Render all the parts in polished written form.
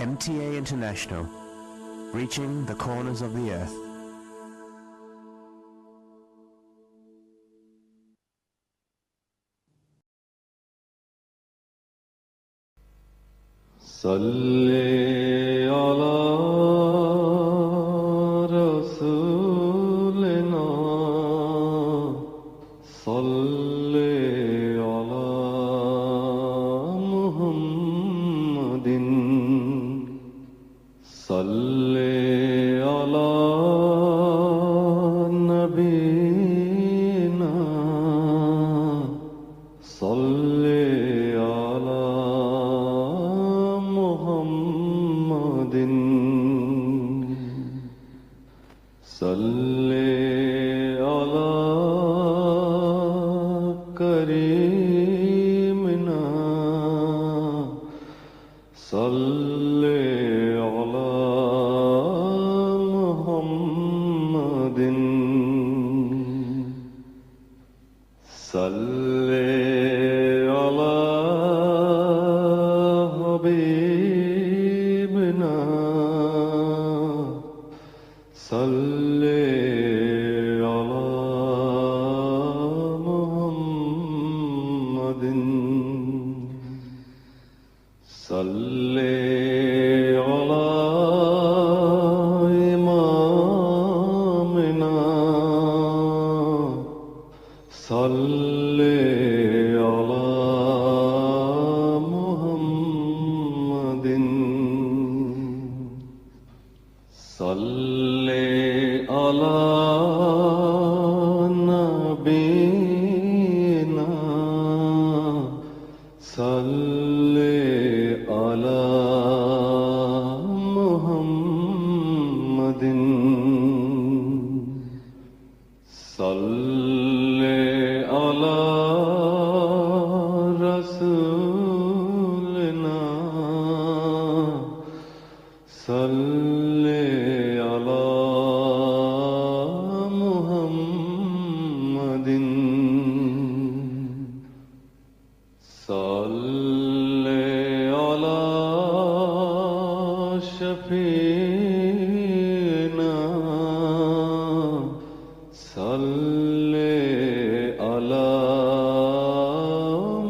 MTA International, reaching the corners of the earth. صلی علی رسولنا صلی علی محمد صلی علی نبینا صلی علی محمد صلی علی کریمنا صلی علی محمد صلی علی حبیبنا صلی علی محمد صلی علی امامنا صلی علی محمد صلی علی نبینا صلی علی محمد صلی علی رسولنا صلی علی محمد صلی علی شفیعنا صلی علی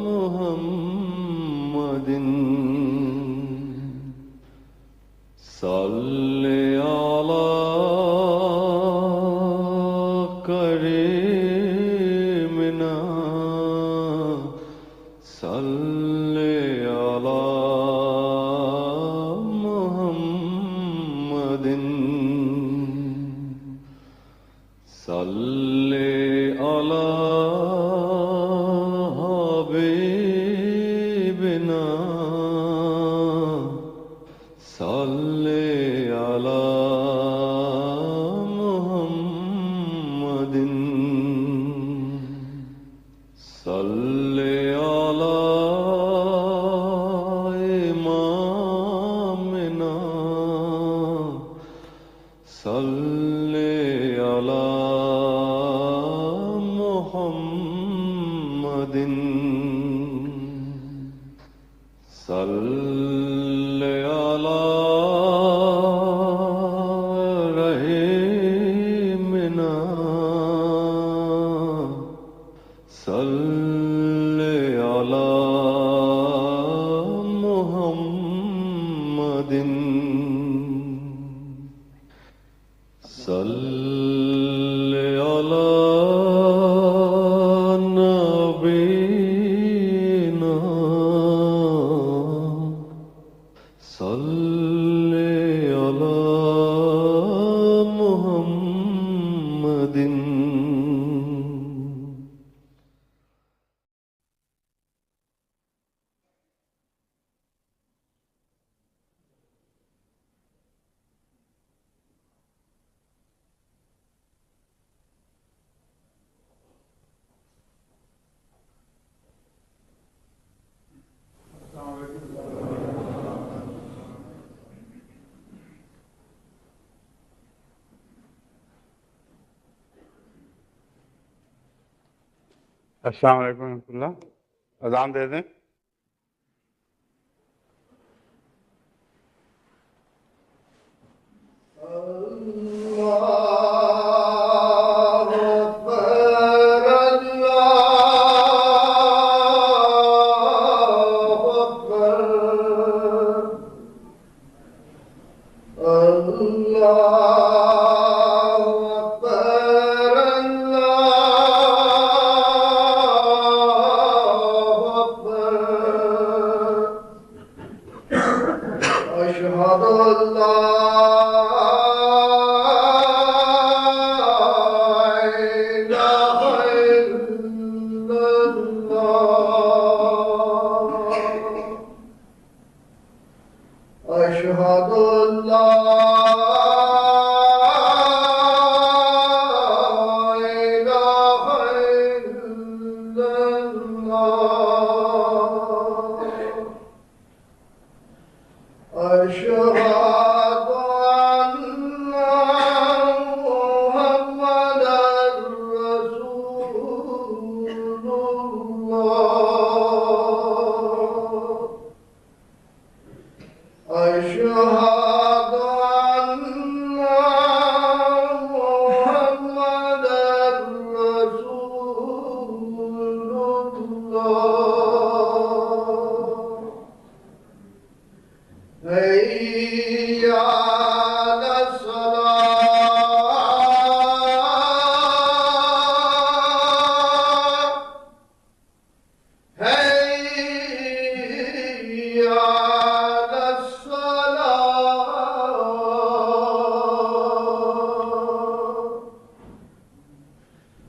محمد صلی علی کریمنا صلی علی محمد صلی علی حبیبنا صلی علی محمد صلی علی امامنا صلی علی محمد صلی علی رحیمنا صلی علی محمد صلی علی نبینا صلی علی محمد السلام علیکم ورحمۃ اللہ. اذان دے دیں.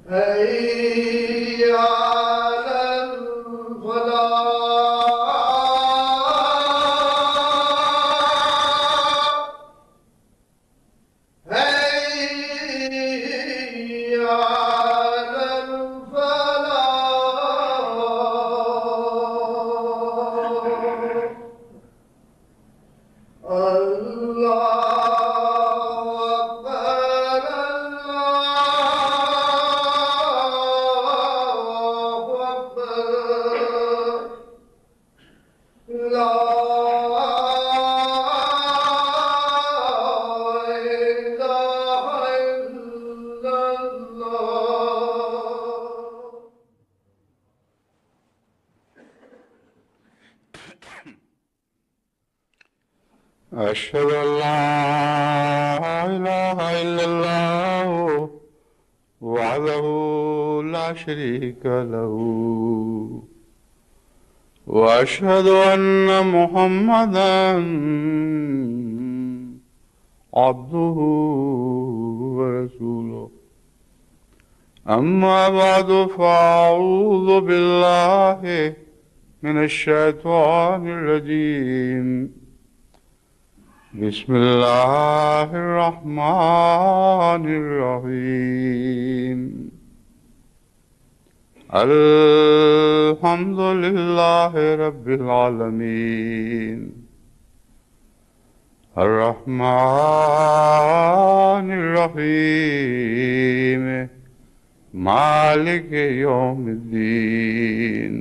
حي على الفلاح حي على الفلاح الله أكبر الله أكبر لا إله إلا الله. أشهد أن لا إله إلا الله وحده لا شريك له وأشهد أن محمدا عبده ورسوله أما بعد فأعوذ بالله من الشيطان الرجيم بسم الله الرحمن الرحيم الحمد لله رب العالمين الرحمن الرحيم مالك يوم الدين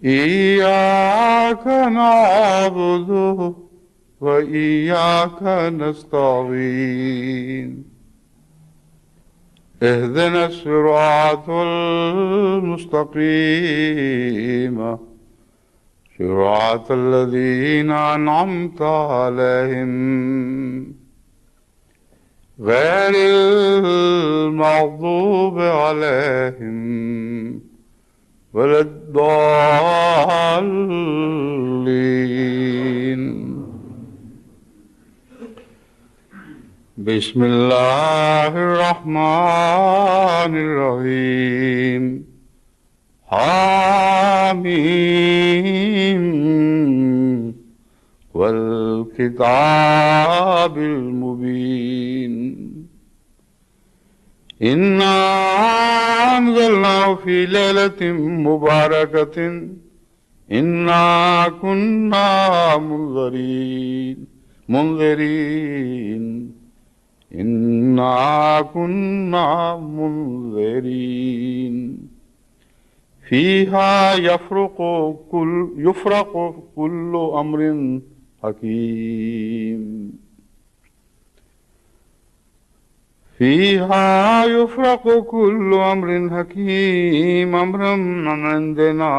إياك نعبد وإياك نستعين اهدنا الصراط المستقيم صراط الذين أنعمت عليهم غير المغضوب عليهم ولا الضالين. بسم الله الرحمن الرحيم حاميم والكتاب المبين إنا أنزلناه في ليلة مباركة إنا كنا منذرين إنا كنا منذرين فيها يفرق كل أمر حكيم فيها يفرق كل أمر حكيم أمرا من عندنا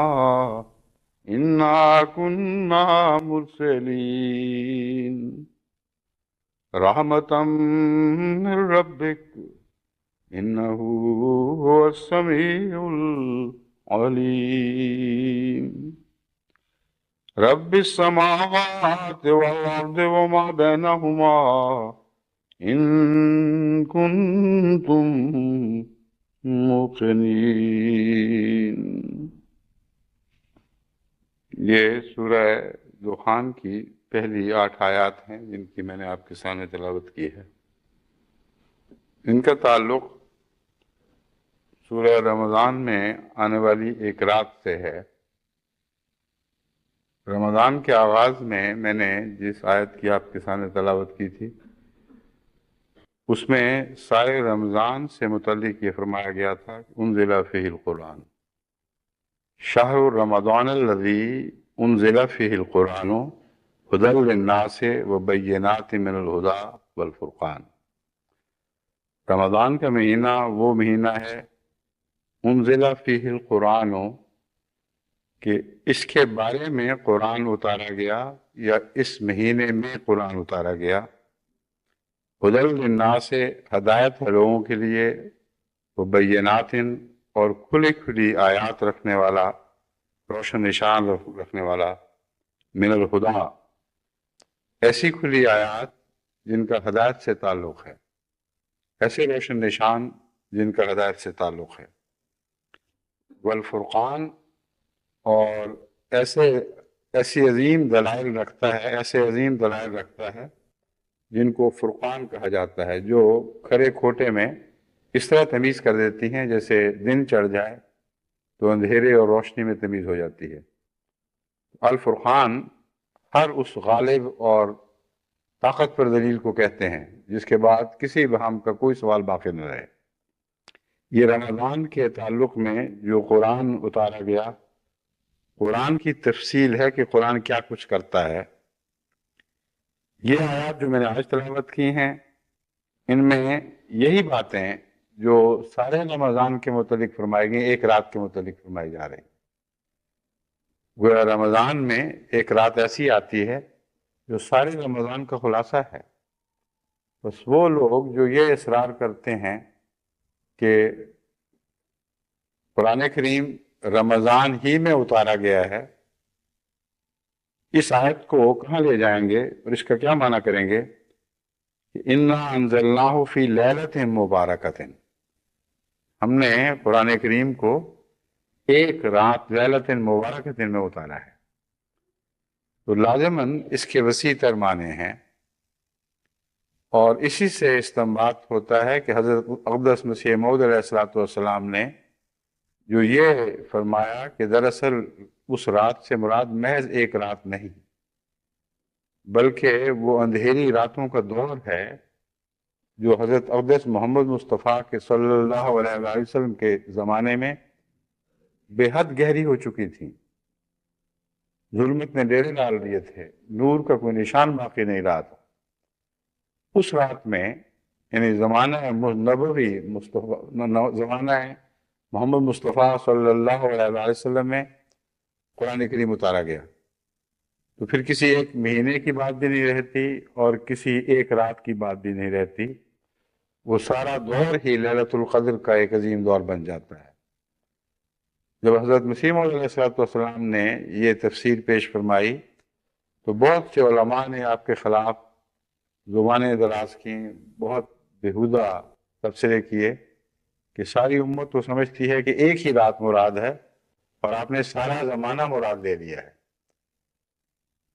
إنا كنا مرسلين رحمة من ربك إنه هو السميع العليم رب السماوات والأرض وما بينهما إن كنتم موقنين. یہ سورہ دخان کی پہلی 8 آیات ہیں جن کی میں نے آپ کے سامنے تلاوت کی ہے. ان کا تعلق سورہ رمضان میں آنے والی ایک رات سے ہے. رمضان کے آغاز میں نے جس آیت کی آپ کے سامنے تلاوت کی تھی اس میں سارے رمضان سے متعلق یہ فرمایا گیا تھا کہ انزل فیہ القرآن شہر رمضان الذی انزل فیہ القرآن ہدی للناس وبینات من الہدی والفرقان. رمضان کا مہینہ وہ مہینہ ہے انزل فیہ القرآن کہ اس کے بارے میں قرآن اتارا گیا یا اس مہینے میں قرآن اتارا گیا. ہدی للناس ہدایت ہے لوگوں کے لیے، وبینات اور کھلی کھلی آیات رکھنے والا، روشن نشان رکھنے والا، من الہدی ایسی کھلی آیات جن کا ہدایت سے تعلق ہے، ایسے روشن نشان جن کا ہدایت سے تعلق ہے، والفرقان، اور ایسی عظیم دلائل رکھتا ہے، ایسے عظیم دلائل رکھتا ہے جن کو فرقان کہا جاتا ہے، جو کھرے کھوٹے میں اس طرح تمیز کر دیتی ہیں جیسے دن چڑھ جائے تو اندھیرے اور روشنی میں تمیز ہو جاتی ہے۔ الفرقان ہر اس غالب اور طاقتور دلیل کو کہتے ہیں جس کے بعد کسی بہام کا کوئی سوال باقی نہ رہے۔ یہ رمضان کے تعلق میں جو قرآن اتارا گیا، قرآن کی تفصیل ہے کہ قرآن کیا کچھ کرتا ہے۔ یہ آیات جو میں نے آج تلاوت کی ہیں، ان میں یہی باتیں جو سارے رمضان کے متعلق فرمائی گئی ایک رات کے متعلق فرمائی جا رہی ہیں۔ گویا رمضان میں ایک رات ایسی آتی ہے جو سارے رمضان کا خلاصہ ہے۔ بس وہ لوگ جو یہ اصرار کرتے ہیں کہ قرآن کریم رمضان ہی میں اتارا گیا ہے، اس آیت کو کہاں لے جائیں گے اور اس کا کیا معنی کریں گے کہ انا انزلناہ فی لیلۃ مبارکۃ، ہم نے قرآن کریم کو ایک رات لیلۃ مبارکۃ میں اتارا ہے، تو لازماً اس کے وسیع تر معنی ہیں، اور اسی سے استنباط ہوتا ہے کہ حضرت اقدس مسیح موعود علیہ السلام نے جو یہ فرمایا کہ دراصل اس رات سے مراد محض ایک رات نہیں، بلکہ وہ اندھیری راتوں کا دور ہے جو حضرت اقدس محمد مصطفیٰ کے صلی اللہ علیہ وآلہ وسلم کے زمانے میں بے حد گہری ہو چکی تھی۔ ظلمت نے ڈیرے ڈال دیے تھے، نور کا کوئی نشان باقی نہیں رہا تھا۔ اس رات میں یعنی زمانہ نبوی زمانہ محمد مصطفیٰ صلی اللہ علیہ وآلہ وسلم میں قرآن کریم اتارا گیا، تو پھر کسی ایک مہینے کی بات بھی نہیں رہتی اور کسی ایک رات کی بات بھی نہیں رہتی، وہ سارا دور ہی لیلۃ القدر کا ایک عظیم دور بن جاتا ہے۔ جب حضرت مسیح موعود علیہ السلام نے یہ تفسیر پیش فرمائی تو بہت سے علماء نے آپ کے خلاف زبانیں دراز کی، بہت بےہودہ تبصرے کیے کہ ساری امت تو سمجھتی ہے کہ ایک ہی رات مراد ہے اور آپ نے سارا زمانہ مراد لے لیا ہے۔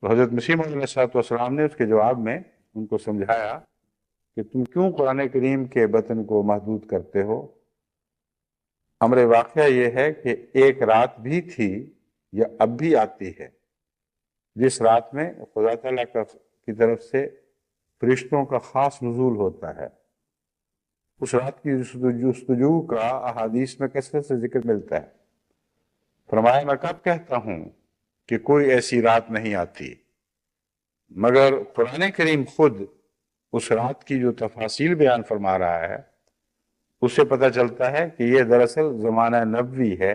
تو حضرت مسیح موعود علیہ السلام نے اس کے جواب میں ان کو سمجھایا کہ تم کیوں قرآن کریم کے بطن کو محدود کرتے ہو؟ امر واقعہ یہ ہے کہ ایک رات بھی تھی یا اب بھی آتی ہے جس رات میں خدا تعالیٰ کی طرف سے فرشتوں کا خاص نزول ہوتا ہے۔ اس رات کی جستجو کا احادیث میں کثرت سے ذکر ملتا ہے۔ فرمایا میں کب کہتا ہوں کہ کوئی ایسی رات نہیں آتی، مگر قرآن کریم خود اس رات کی جو تفاصیل بیان فرما رہا ہے اس سے پتہ چلتا ہے کہ یہ دراصل زمانہ نبوی ہے،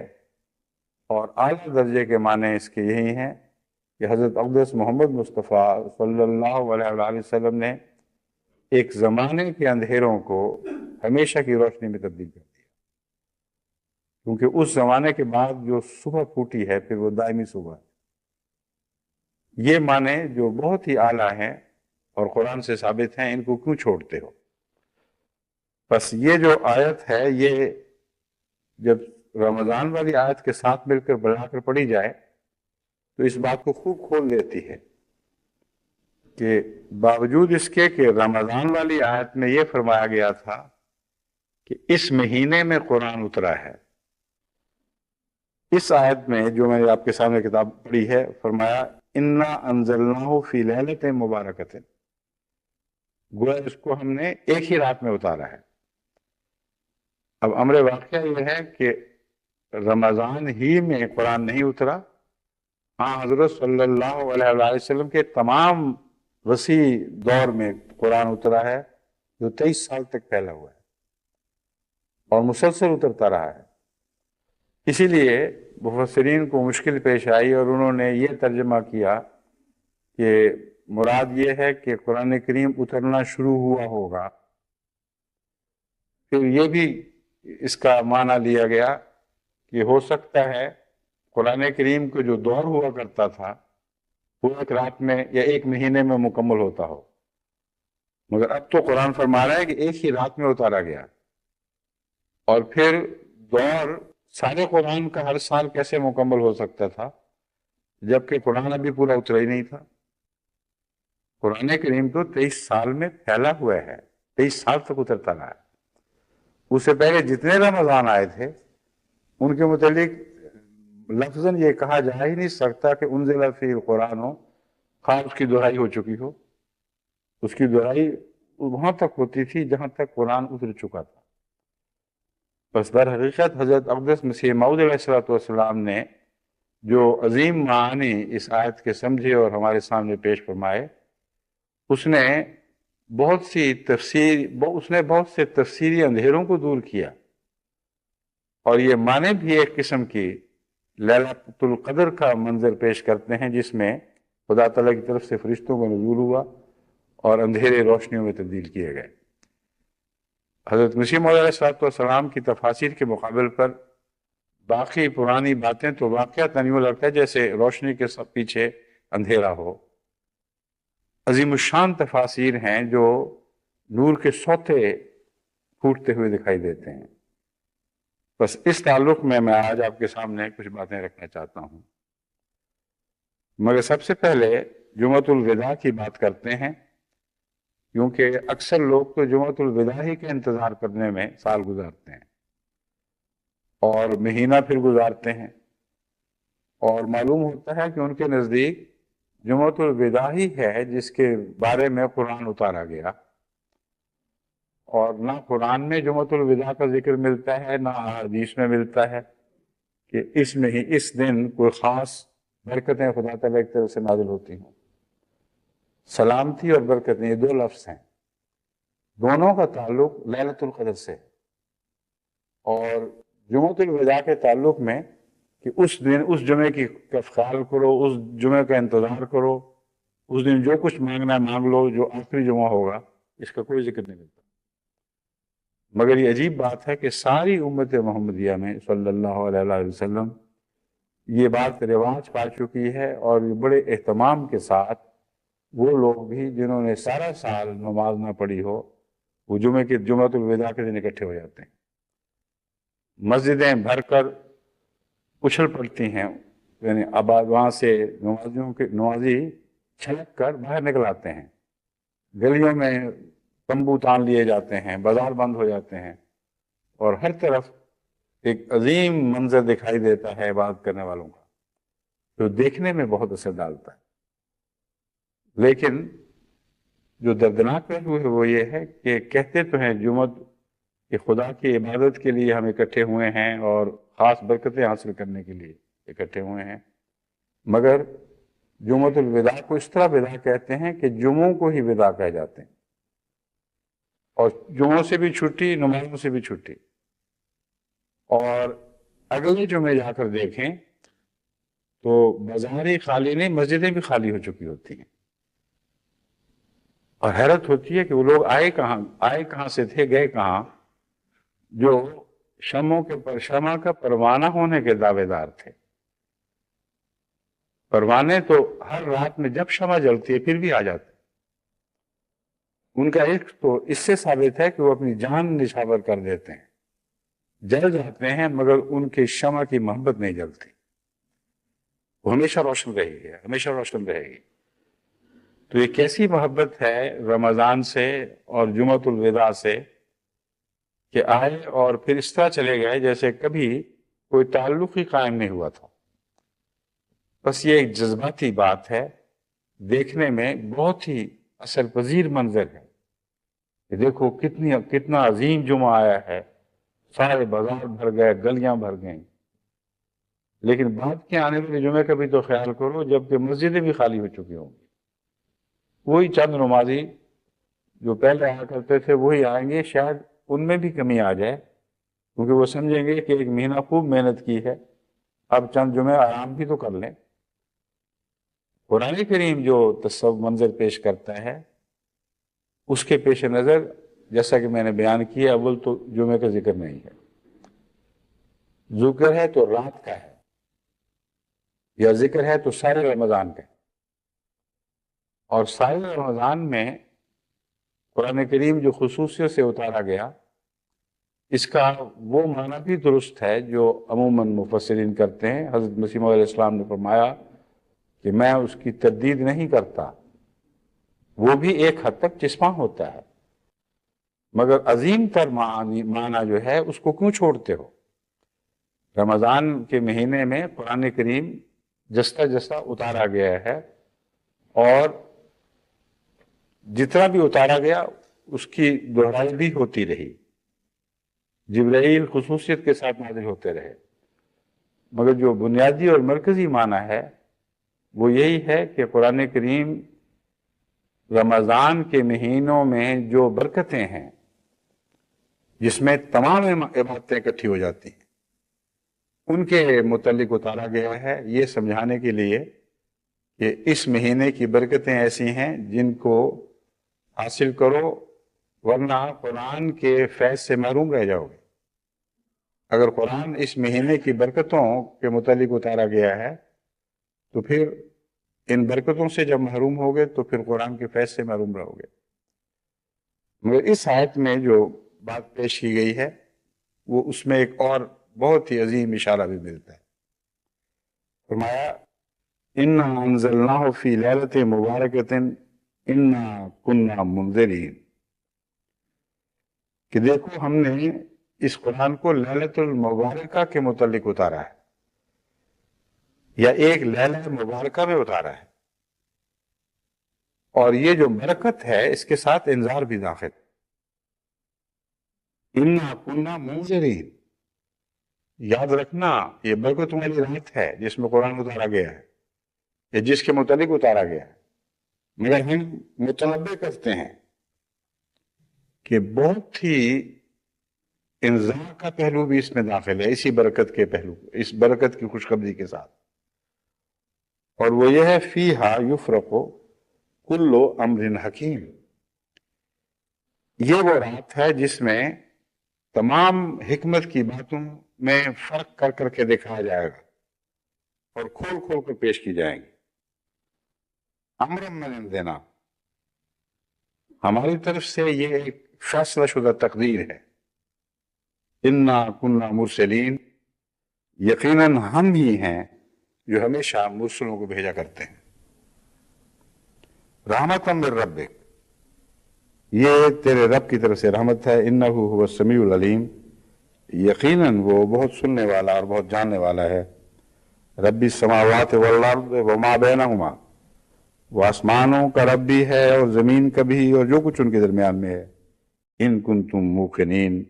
اور اعلیٰ درجے کے معنی اس کے یہی ہیں کہ حضرت اقدس محمد مصطفیٰ صلی اللہ علیہ وآلہ وسلم نے ایک زمانے کے اندھیروں کو ہمیشہ کی روشنی میں تبدیل کر دیا، کیونکہ اس زمانے کے بعد جو صبح پھوٹی ہے پھر وہ دائمی صبح ہے۔ یہ معنی جو بہت ہی اعلیٰ ہیں اور قرآن سے ثابت ہیں، ان کو کیوں چھوڑتے ہو؟ بس یہ جو آیت ہے یہ جب رمضان والی آیت کے ساتھ مل کر بڑھا کر پڑھی جائے تو اس بات کو خوب کھول دیتی ہے کہ باوجود اس کے کہ رمضان والی آیت میں یہ فرمایا گیا تھا کہ اس مہینے میں قرآن اترا ہے، اس آیت میں جو میں نے آپ کے سامنے کتاب پڑھی ہے فرمایا انا انزلناہ فی لیلۃ مبارکۃ، گویا اس کو ہم نے ایک ہی رات میں اتارا ہے۔ اب امر واقعہ یہ ہے کہ رمضان ہی میں قرآن نہیں اترا، ہاں حضرت صلی اللہ علیہ وآلہ وسلم کے تمام وسیع دور میں قرآن اترا ہے جو 23 سال تک پھیلا ہوا ہے اور مسلسل اترتا رہا ہے۔ اسی لیے مفسرین کو مشکل پیش آئی اور انہوں نے یہ ترجمہ کیا کہ مراد یہ ہے کہ قرآن کریم اترنا شروع ہوا ہوگا۔ پھر یہ بھی اس کا معنی لیا گیا کہ ہو سکتا ہے قرآن کریم کو جو دور ہوا کرتا تھا وہ ایک رات میں یا ایک مہینے میں مکمل ہوتا ہو، مگر اب تو قرآن فرما رہا ہے کہ ایک ہی رات میں اتارا گیا۔ اور پھر دور سارے قرآن کا ہر سال کیسے مکمل ہو سکتا تھا جبکہ قرآن ابھی پورا اترا ہی نہیں تھا؟ قرآن کریم تو 23 سال میں پھیلا ہوا ہے، 23 سال تک اترتا رہا ہے۔ اس سے پہلے جتنے رمضان آئے تھے ان کے متعلق لفظاً یہ کہا جا ہی نہیں سکتا کہ انزل فی القرآن ہو، خواہ اس کی دہرائی ہو چکی ہو۔ اس کی دہرائی وہاں تک ہوتی تھی جہاں تک قرآن اتر چکا تھا۔ بس در حقیقت حضرت اقدس مسیح موعود علیہ السلام نے جو عظیم معانی اس آیت کے سمجھے اور ہمارے سامنے پیش فرمائے، اس نے بہت سے تفسیری اندھیروں کو دور کیا، اور یہ معنی بھی ایک قسم کی لیلۃ القدر کا منظر پیش کرتے ہیں جس میں خدا تعالیٰ کی طرف سے فرشتوں کا نزول ہوا اور اندھیرے روشنیوں میں تبدیل کیے گئے۔ حضرت مسیح موعود علیہ السلام کی تفاسیر کے مقابل پر باقی پرانی باتیں تو واقعتاً یوں لگتا ہے جیسے روشنی کے سب پیچھے اندھیرا ہو۔ عظیم الشان تفاسیر ہیں جو نور کے سوتے پھوٹتے ہوئے دکھائی دیتے ہیں۔ بس اس تعلق میں آج آپ کے سامنے کچھ باتیں رکھنا چاہتا ہوں، مگر سب سے پہلے جمعۃ الوداع کی بات کرتے ہیں، کیونکہ اکثر لوگ تو جمعۃ الوداع ہی کے انتظار کرنے میں سال گزارتے ہیں اور مہینہ پھر گزارتے ہیں، اور معلوم ہوتا ہے کہ ان کے نزدیک جمعۃ الوداع ہی ہے جس کے بارے میں قرآن اتارا گیا، اور نہ قرآن میں جمعۃ الوداع کا ذکر ملتا ہے نہ حدیث میں ملتا ہے کہ اس دن کوئی خاص برکتیں خدا تعالیٰ کی طرف سے نازل ہوتی ہوں۔ سلامتی اور برکتیں یہ دو لفظ ہیں، دونوں کا تعلق لیلۃ القدر سے، اور جمعۃ الوداع کے تعلق میں کہ اس دن اس جمعے کی خیال کرو، اس جمعے کا انتظار کرو، اس دن جو کچھ مانگنا ہے مانگ لو، جو آخری جمعہ ہوگا، اس کا کوئی ذکر نہیں ملتا۔ مگر یہ عجیب بات ہے کہ ساری امت محمدیہ میں صلی اللہ علیہ وسلم یہ بات رواج پا چکی ہے، اور یہ بڑے اہتمام کے ساتھ وہ لوگ بھی جنہوں نے سارا سال نماز نہ پڑھی ہو، وہ جمعۃ الوداع کے دن اکٹھے ہو جاتے ہیں۔ مسجدیں بھر کر اچھل پڑتی ہیں، یعنی آباد وہاں سے نمازی چھلک کر باہر نکل آتے ہیں، گلیوں میں تمبو تان لیے جاتے ہیں، بازار بند ہو جاتے ہیں، اور ہر طرف ایک عظیم منظر دکھائی دیتا ہے عبادت کرنے والوں کا، جو دیکھنے میں بہت اثر ڈالتا ہے۔ لیکن جو دردناک پہلو ہے وہ یہ ہے کہ کہتے تو ہیں جمعہ کہ خدا کی عبادت کے لیے ہم اکٹھے ہوئے ہیں اور خاص برکتیں حاصل کرنے کے لیے اکٹھے ہوئے ہیں، مگر جمعۃ الوداع کو اس طرح وداع کہتے ہیں کہ جمعوں کو ہی وداع کہہ جاتے ہیں، اور جمعوں سے بھی چھٹی، نمازوں سے بھی چھٹی، اور اگلے جمعے جا کر دیکھیں تو بازاریں خالی نہیں، مسجدیں بھی خالی ہو چکی ہوتی ہیں، اور حیرت ہوتی ہے کہ وہ لوگ آئے کہاں سے تھے، گئے کہاں، جو شمع کا پروانہ ہونے کے دعوے دار تھے۔ پروانے تو ہر رات میں جب شمع جلتی ہے پھر بھی آ جاتے، ان کا عشق تو اس سے ثابت ہے کہ وہ اپنی جان نچھاور کر دیتے ہیں، جل جاتے ہیں، مگر ان کی شمع کی محبت نہیں جلتی، وہ ہمیشہ روشن رہے گی، ہمیشہ روشن رہے گی۔ تو یہ کیسی محبت ہے رمضان سے اور جمعۃ الوداع سے کہ آئے اور پھر اس طرح چلے گئے جیسے کبھی کوئی تعلق ہی قائم نہیں ہوا تھا۔ بس یہ ایک جذباتی بات ہے، دیکھنے میں بہت ہی اثر پذیر منظر ہے کہ دیکھو کتنا عظیم جمعہ آیا ہے، سارے بازار بھر گئے، گلیاں بھر گئیں، لیکن بعد کے آنے والے جمعے کا بھی تو خیال کرو جبکہ مسجدیں بھی خالی ہو چکی ہوں گی، وہی چند نمازی جو پہلے آیا کرتے تھے وہی آئیں گے، شاید ان میں بھی کمی آ جائے، کیونکہ وہ سمجھیں گے کہ ایک مہینہ خوب محنت کی ہے، اب چند جمعے آرام بھی تو کر لیں۔ قرآن کریم جو منظر پیش کرتا ہے اس کے پیش نظر جیسا کہ میں نے بیان کیا، اول تو جمعے کا ذکر نہیں ہے، ذکر ہے تو رات کا ہے، یا ذکر ہے تو سارے رمضان کا ہے، اور سارے رمضان میں قرآن کریم جو خصوصیت سے اتارا گیا اس کا وہ معنی بھی درست ہے جو عموماً مفسرین کرتے ہیں۔ حضرت مسیح موعود علیہ السلام نے فرمایا کہ میں اس کی تردید نہیں کرتا، وہ بھی ایک حد تک جسماں ہوتا ہے، مگر عظیم تر معنی جو ہے اس کو کیوں چھوڑتے ہو؟ رمضان کے مہینے میں قرآن کریم جستا جستا اتارا گیا ہے، اور جتنا بھی اتارا گیا اس کی دہرائی بھی ہوتی رہی، جبرائیل خصوصیت کے ساتھ نازل ہوتے رہے، مگر جو بنیادی اور مرکزی معنی ہے وہ یہی ہے کہ قرآن کریم رمضان کے مہینوں میں جو برکتیں ہیں، جس میں تمام عبادتیں اکٹھی ہو جاتی ہیں، ان کے متعلق اتارا گیا ہے، یہ سمجھانے کے لیے کہ اس مہینے کی برکتیں ایسی ہیں جن کو حاصل کرو ورنہ قرآن کے فیض سے محروم رہ جاؤ گے۔ اگر قرآن اس مہینے کی برکتوں کے متعلق اتارا گیا ہے تو پھر ان برکتوں سے جب محروم ہوگے تو پھر قرآن کے فیض سے محروم رہو گے۔ مگر اس آیت میں جو بات پیش کی گئی ہے وہ اس میں ایک اور بہت ہی عظیم اشارہ بھی ملتا ہے۔ فرمایا اِنَّا أَنزَلْنَاهُ فِي لَيْلَةٍ مُبَارَكَةٍ إِنَّا كُنَّا مُنذِرِينَ، کہ دیکھو ہم نے اس قرآن کو لیلۃ المبارکہ کے متعلق اتارا ہے، یا ایک لیلہ مبارکہ میں اتارا ہے، اور یہ جو برکت ہے اس کے ساتھ انذار بھی داخل۔ اِنَّا كُنَّا مُنذِرِينَ، یاد رکھنا یہ برکت والی رات ہے جس میں قرآن اتارا گیا ہے یا جس کے متعلق اتارا گیا ہے، مگر ہم متنبع کرتے ہیں کہ بہت ہی انذار کا پہلو بھی اس میں داخل ہے، اسی برکت کے پہلو، اس برکت کی خوشخبری کے ساتھ، اور وہ یہ ہے فیہا یفرق کل امر حکیم، یہ وہ رات ہے جس میں تمام حکمت کی باتوں میں فرق کر کر کے دکھایا جائے گا اور کھول کھول کر پیش کی جائیں گی۔ امر من عندنا، ہماری طرف سے یہ ایک فیصلہ شدہ تقدیر ہے۔ انا کنا مرسلین، یقیناً ہم ہی ہیں جو ہمیشہ مرسلوں کو بھیجا کرتے ہیں۔ رحمت من ربک، یہ تیرے رب کی طرف سے رحمت ہے۔ انہ هو السمیع العلیم، یقیناً وہ بہت سننے والا اور بہت جاننے والا ہے۔ رب السماوات والارض وما بینہما، وہ آسمانوں کا رب بھی ہے اور زمین کا بھی اور جو کچھ ان کے درمیان میں ہے۔ ان کنتم موقنین،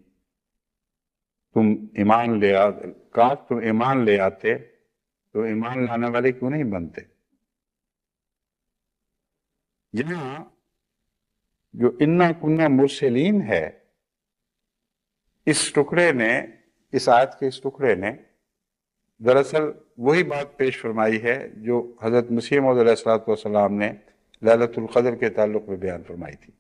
تم ایمان لے آتے، کاش تم ایمان لے آتے تو ایمان لانے والے کیوں نہیں بنتے؟ یہاں جو انا کنا مرسلین ہے، اس ٹکڑے نے، اس آیت کے اس ٹکڑے نے دراصل وہی بات پیش فرمائی ہے جو حضرت مسیح موعود علیہ السلام نے لیلۃ القدر کے تعلق میں بیان فرمائی تھی۔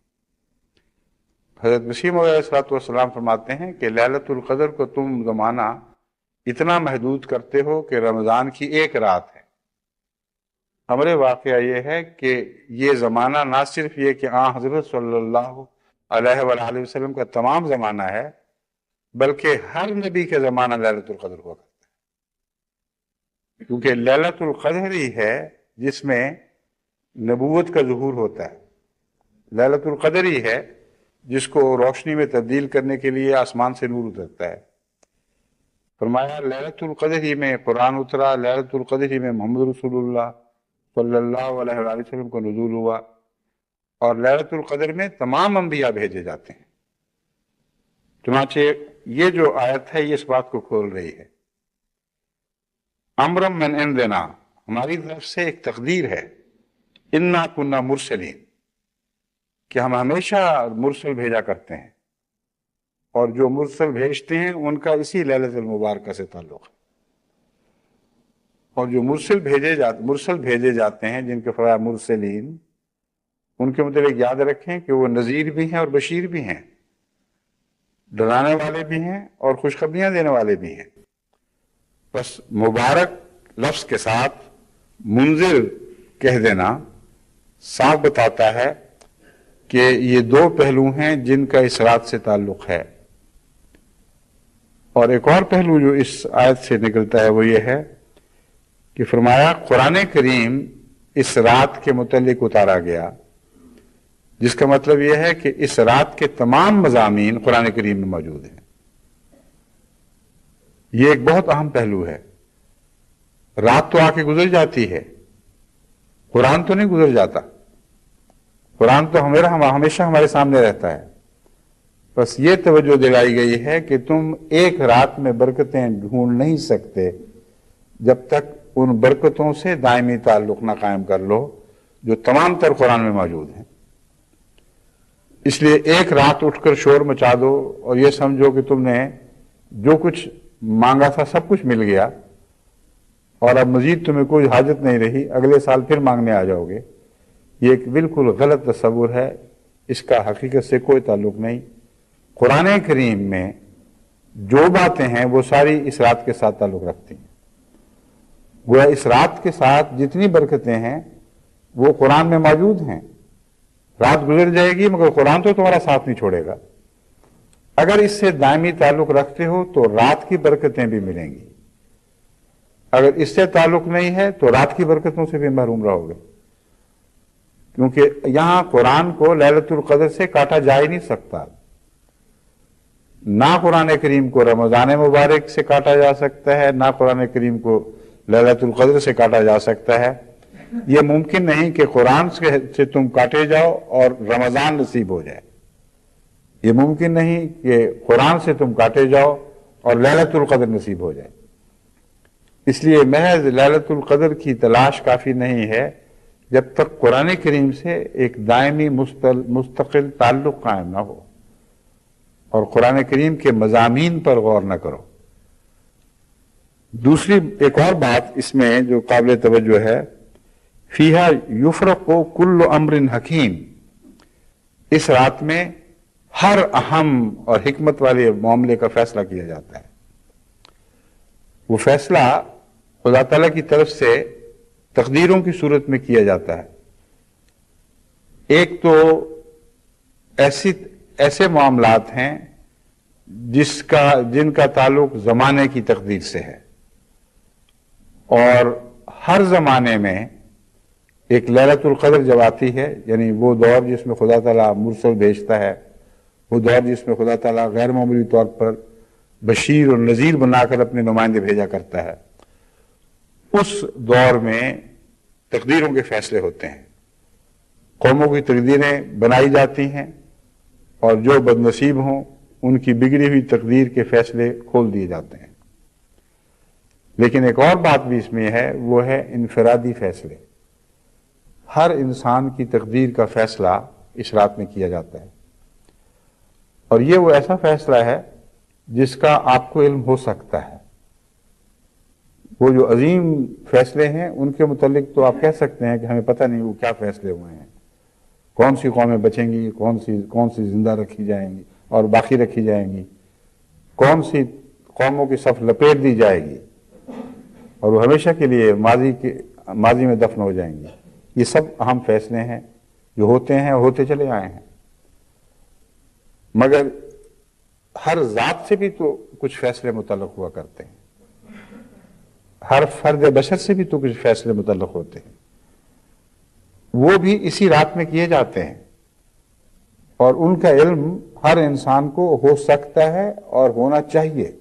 حضرت مسیح موعود علیہ السلام فرماتے ہیں کہ لیلۃ القدر کو تم زمانہ اتنا محدود کرتے ہو کہ رمضان کی ایک رات ہے۔ ہمارے واقعہ یہ ہے کہ یہ زمانہ نہ صرف یہ کہ حضرت صلی اللہ علیہ وآلہ وسلم کا تمام زمانہ ہے، بلکہ ہر نبی کے زمانہ لیلۃ القدر ہوا کرتا ہے، کیونکہ لیلۃ القدر ہی ہے جس میں نبوت کا ظہور ہوتا ہے، لیلۃ القدر ہی ہے جس کو روشنی میں تبدیل کرنے کے لیے آسمان سے نور اترتا ہے۔ فرمایا لیلۃ القدر ہی میں قرآن اترا، لیلۃ القدر ہی میں محمد رسول اللہ صلی اللہ علیہ وآلہ وسلم کو نزول ہوا، اور لیلۃ القدر میں تمام انبیاء بھیجے جاتے ہیں۔ چنانچہ یہ جو آیت ہے یہ اس بات کو کھول رہی ہے۔ امرم من عندنا، ہماری طرف سے ایک تقدیر ہے، انا کنا مرسلین، کہ ہم ہمیشہ مرسل بھیجا کرتے ہیں، اور جو مرسل بھیجتے ہیں ان کا اسی لیلۃ المبارکہ سے تعلق ہے، اور جو مرسل بھیجے جاتے ہیں جن کے فرمایا مرسلین، ان کے متعلق یاد رکھیں کہ وہ نذیر بھی ہیں اور بشیر بھی ہیں، ڈرانے والے بھی ہیں اور خوشخبریاں دینے والے بھی ہیں۔ بس مبارک لفظ کے ساتھ منذر کہہ دینا صاف بتاتا ہے کہ یہ دو پہلو ہیں جن کا اس رات سے تعلق ہے۔ اور ایک اور پہلو جو اس آیت سے نکلتا ہے وہ یہ ہے کہ فرمایا قرآن کریم اس رات کے متعلق اتارا گیا، جس کا مطلب یہ ہے کہ اس رات کے تمام مضامین قرآن کریم میں موجود ہیں۔ یہ ایک بہت اہم پہلو ہے۔ رات تو آ کے گزر جاتی ہے، قرآن تو نہیں گزر جاتا، قرآن تو ہمیشہ ہمارے سامنے رہتا ہے۔ بس یہ توجہ دلائی گئی ہے کہ تم ایک رات میں برکتیں ڈھونڈ نہیں سکتے جب تک ان برکتوں سے دائمی تعلق نہ قائم کر لو جو تمام تر قرآن میں موجود ہیں۔ اس لیے ایک رات اٹھ کر شور مچا دو اور یہ سمجھو کہ تم نے جو کچھ مانگا تھا سب کچھ مل گیا اور اب مزید تمہیں کوئی حاجت نہیں رہی، اگلے سال پھر مانگنے آ جاؤ گے، یہ ایک بالکل غلط تصور ہے، اس کا حقیقت سے کوئی تعلق نہیں۔ قرآن کریم میں جو باتیں ہیں وہ ساری اس رات کے ساتھ تعلق رکھتی ہیں۔ گویا اس رات کے ساتھ جتنی برکتیں ہیں وہ قرآن میں موجود ہیں۔ رات گزر جائے گی مگر قرآن تو تمہارا ساتھ نہیں چھوڑے گا۔ اگر اس سے دائمی تعلق رکھتے ہو تو رات کی برکتیں بھی ملیں گی، اگر اس سے تعلق نہیں ہے تو رات کی برکتوں سے بھی محروم رہو گے، کیونکہ یہاں قرآن کو لیلۃ القدر سے کاٹا جا ہی نہیں سکتا۔ نہ قرآن کریم کو رمضان مبارک سے کاٹا جا سکتا ہے، نہ قرآن کریم کو لیلۃ القدر سے کاٹا جا سکتا ہے۔ یہ ممکن نہیں کہ قرآن سے تم کاٹے جاؤ اور رمضان نصیب ہو جائے، یہ ممکن نہیں کہ قرآن سے تم کاٹے جاؤ اور لیلۃ القدر نصیب ہو جائے۔ اس لیے محض لیلۃ القدر کی تلاش کافی نہیں ہے جب تک قرآن کریم سے ایک دائمی مستقل تعلق قائم نہ ہو اور قرآن کریم کے مضامین پر غور نہ کرو۔ دوسری ایک اور بات اس میں جو قابل توجہ ہے، فیہا یفرق کل امر حکیم، اس رات میں ہر اہم اور حکمت والے معاملے کا فیصلہ کیا جاتا ہے۔ وہ فیصلہ خدا تعالیٰ کی طرف سے تقدیروں کی صورت میں کیا جاتا ہے۔ ایک تو ایسے معاملات ہیں جن کا تعلق زمانے کی تقدیر سے ہے، اور ہر زمانے میں ایک لیلۃ القدر جب آتی ہے، یعنی وہ دور جس میں خدا تعالیٰ مرسل بھیجتا ہے، وہ دور جس میں خدا تعالیٰ غیر معمولی طور پر بشیر اور نذیر بنا کر اپنے نمائندے بھیجا کرتا ہے، اس دور میں تقدیروں کے فیصلے ہوتے ہیں، قوموں کی تقدیریں بنائی جاتی ہیں اور جو بد نصیب ہوں ان کی بگڑی ہوئی تقدیر کے فیصلے کھول دیے جاتے ہیں۔ لیکن ایک اور بات بھی اس میں ہے، وہ ہے انفرادی فیصلے۔ ہر انسان کی تقدیر کا فیصلہ اس رات میں کیا جاتا ہے، اور یہ وہ ایسا فیصلہ ہے جس کا آپ کو علم ہو سکتا ہے۔ وہ جو عظیم فیصلے ہیں ان کے متعلق تو آپ کہہ سکتے ہیں کہ ہمیں پتہ نہیں وہ کیا فیصلے ہوئے ہیں، کون سی قومیں بچیں گی، کون سی زندہ رکھی جائیں گی اور باقی رکھی جائیں گی، کون سی قوموں کی صف لپیٹ دی جائے گی اور وہ ہمیشہ کے لیے ماضی میں دفن ہو جائیں گی۔ یہ سب اہم فیصلے ہیں جو ہوتے ہیں اور ہوتے چلے آئے ہیں، مگر ہر ذات سے بھی تو کچھ فیصلے متعلق ہوا کرتے ہیں، ہر فرد بشر سے بھی تو کچھ فیصلے متعلق ہوتے ہیں، وہ بھی اسی رات میں کیے جاتے ہیں، اور ان کا علم ہر انسان کو ہو سکتا ہے اور ہونا چاہیے،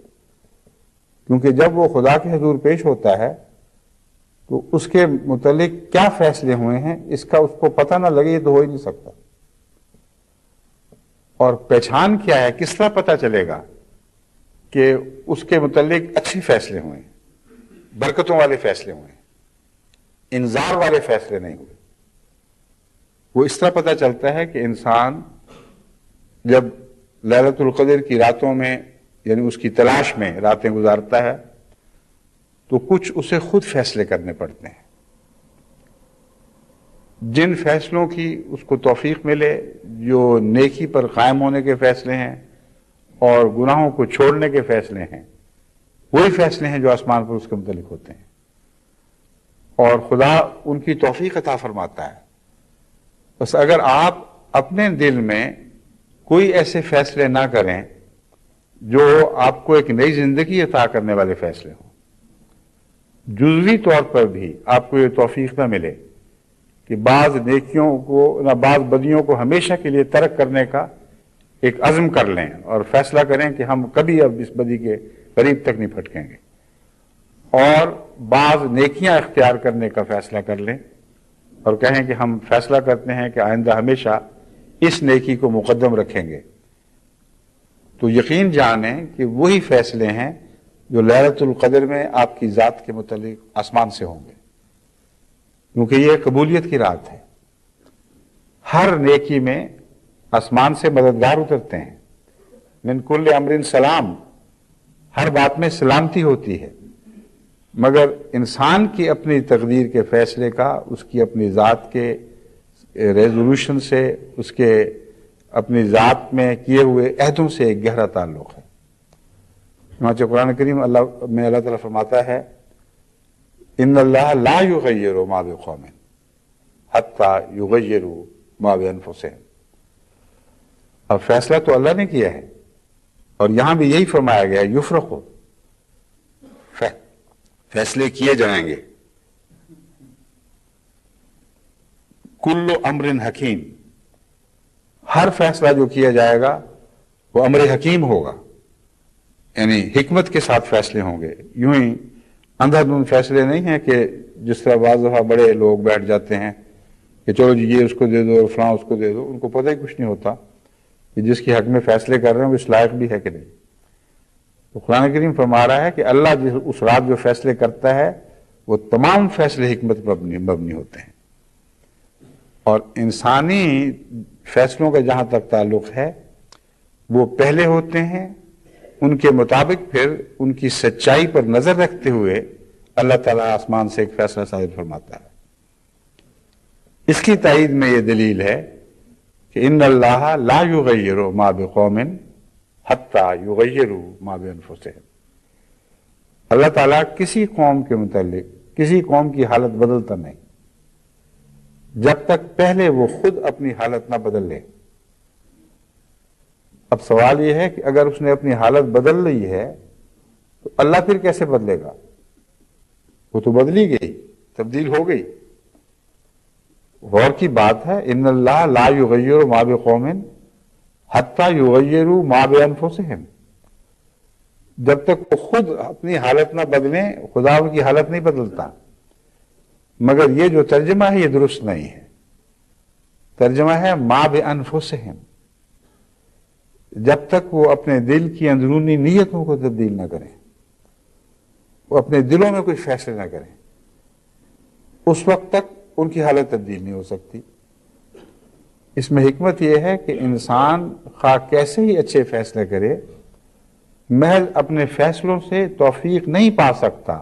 کیونکہ جب وہ خدا کے حضور پیش ہوتا ہے تو اس کے متعلق کیا فیصلے ہوئے ہیں اس کا اس کو پتہ نہ لگے، یہ تو ہو ہی نہیں سکتا۔ اور پہچان کیا ہے، کس طرح پتہ چلے گا کہ اس کے متعلق اچھے فیصلے ہوئے ہیں، برکتوں والے فیصلے ہوئے ہیں، انذار والے فیصلے نہیں ہوئے؟ وہ اس طرح پتہ چلتا ہے کہ انسان جب لیلۃ القدر کی راتوں میں یعنی اس کی تلاش میں راتیں گزارتا ہے تو کچھ اسے خود فیصلے کرنے پڑتے ہیں، جن فیصلوں کی اس کو توفیق ملے، جو نیکی پر قائم ہونے کے فیصلے ہیں اور گناہوں کو چھوڑنے کے فیصلے ہیں، وہی فیصلے ہیں جو آسمان پر اس کے متعلق ہوتے ہیں، اور خدا ان کی توفیق عطا فرماتا ہے۔ بس اگر آپ اپنے دل میں کوئی ایسے فیصلے نہ کریں جو آپ کو ایک نئی زندگی عطا کرنے والے فیصلے ہوں. جزوی طور پر بھی آپ کو یہ توفیق نہ ملے کہ بعض نیکیوں کو نہ بعض بدیوں کو ہمیشہ کے لیے ترک کرنے کا ایک عزم کر لیں اور فیصلہ کریں کہ ہم کبھی اب اس بدی کے قریب تک نہیں پھٹکیں گے، اور بعض نیکیاں اختیار کرنے کا فیصلہ کر لیں اور کہیں کہ ہم فیصلہ کرتے ہیں کہ آئندہ ہمیشہ اس نیکی کو مقدم رکھیں گے. تو یقین جانیں کہ وہی فیصلے ہیں جو لیلۃ القدر میں آپ کی ذات کے متعلق آسمان سے ہوں گے، کیونکہ یہ قبولیت کی رات ہے. ہر نیکی میں آسمان سے مددگار اترتے ہیں. من کل امر سلام، ہر بات میں سلامتی ہوتی ہے، مگر انسان کی اپنی تقدیر کے فیصلے کا اس کی اپنی ذات کے ریزولوشن سے، اس کے اپنی ذات میں کیے ہوئے عہدوں سے ایک گہرا تعلق ہے. چنانچہ قرآن کریم اللہ تعالیٰ فرماتا ہے ان اللہ لا یغیر ما بقوم حتی یغیروا ما بانفسہم. اب فیصلہ تو اللہ نے کیا ہے، اور یہاں بھی یہی فرمایا گیا یفرقو، فیصلے کیے جائیں گے. کل امر حکیم، ہر فیصلہ جو کیا جائے گا وہ امر حکیم ہوگا، یعنی حکمت کے ساتھ فیصلے ہوں گے. یوں ہی اندھا دھند فیصلے نہیں ہیں کہ جس طرح بعض دفعہ بڑے لوگ بیٹھ جاتے ہیں کہ چلو جی یہ اس کو دے دو اور فلاں اس کو دے دو، ان کو پتہ ہی کچھ نہیں ہوتا کہ جس کی حق میں فیصلے کر رہے ہیں وہ اس لائق بھی ہے کہ نہیں. تو قرآن کریم فرما رہا ہے کہ اللہ اس رات جو فیصلے کرتا ہے وہ تمام فیصلے حکمت پر مبنی ہوتے ہیں، اور انسانی فیصلوں کا جہاں تک تعلق ہے وہ پہلے ہوتے ہیں. ان کے مطابق پھر ان کی سچائی پر نظر رکھتے ہوئے اللہ تعالیٰ آسمان سے ایک فیصلہ صادر فرماتا ہے. اس کی تائید میں یہ دلیل ہے کہ ان اللہ لا یغیر ما بقوم حتی یغیروا ما بانفسہم. اللہ تعالیٰ کسی قوم کے متعلق کسی قوم کی حالت بدلتا نہیں جب تک پہلے وہ خود اپنی حالت نہ بدل لے. اب سوال یہ ہے کہ اگر اس نے اپنی حالت بدل لی ہے تو اللہ پھر کیسے بدلے گا؟ وہ تو بدلی گئی، تبدیل ہو گئی. غور کی بات ہے ان اللہ لا یغیر ما بقوم حتی یغیروا ما بانفسہم. جب تک وہ خود اپنی حالت نہ بدلیں خدا ان کی حالت نہیں بدلتا. مگر یہ جو ترجمہ ہے یہ درست نہیں ہے. ترجمہ ہے ما بانفسہم، جب تک وہ اپنے دل کی اندرونی نیتوں کو تبدیل نہ کریں، وہ اپنے دلوں میں کوئی فیصلے نہ کریں، اس وقت تک ان کی حالت تبدیل نہیں ہو سکتی. اس میں حکمت یہ ہے کہ انسان خواہ کیسے ہی اچھے فیصلے کرے، محض اپنے فیصلوں سے توفیق نہیں پا سکتا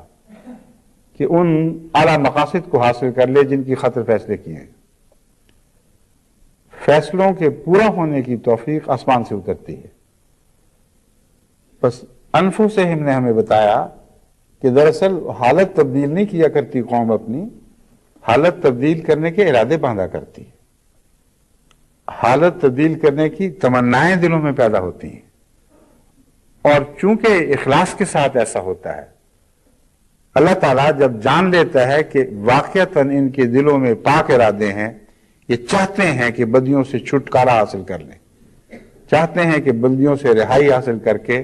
کہ ان اعلیٰ مقاصد کو حاصل کر لے جن کی خاطر فیصلے کیے ہیں. فیصلوں کے پورا ہونے کی توفیق آسمان سے اترتی ہے. بس انفسہم نے ہمیں بتایا کہ دراصل حالت تبدیل نہیں کیا کرتی قوم، اپنی حالت تبدیل کرنے کے ارادے باندھا کرتی ہے. حالت تبدیل کرنے کی تمنائیں دلوں میں پیدا ہوتی ہیں، اور چونکہ اخلاص کے ساتھ ایسا ہوتا ہے، اللہ تعالیٰ جب جان لیتا ہے کہ واقعتاً ان کے دلوں میں پاک ارادے ہیں، یہ چاہتے ہیں کہ بدیوں سے چھٹکارا حاصل کر لیں، چاہتے ہیں کہ بدیوں سے رہائی حاصل کر کے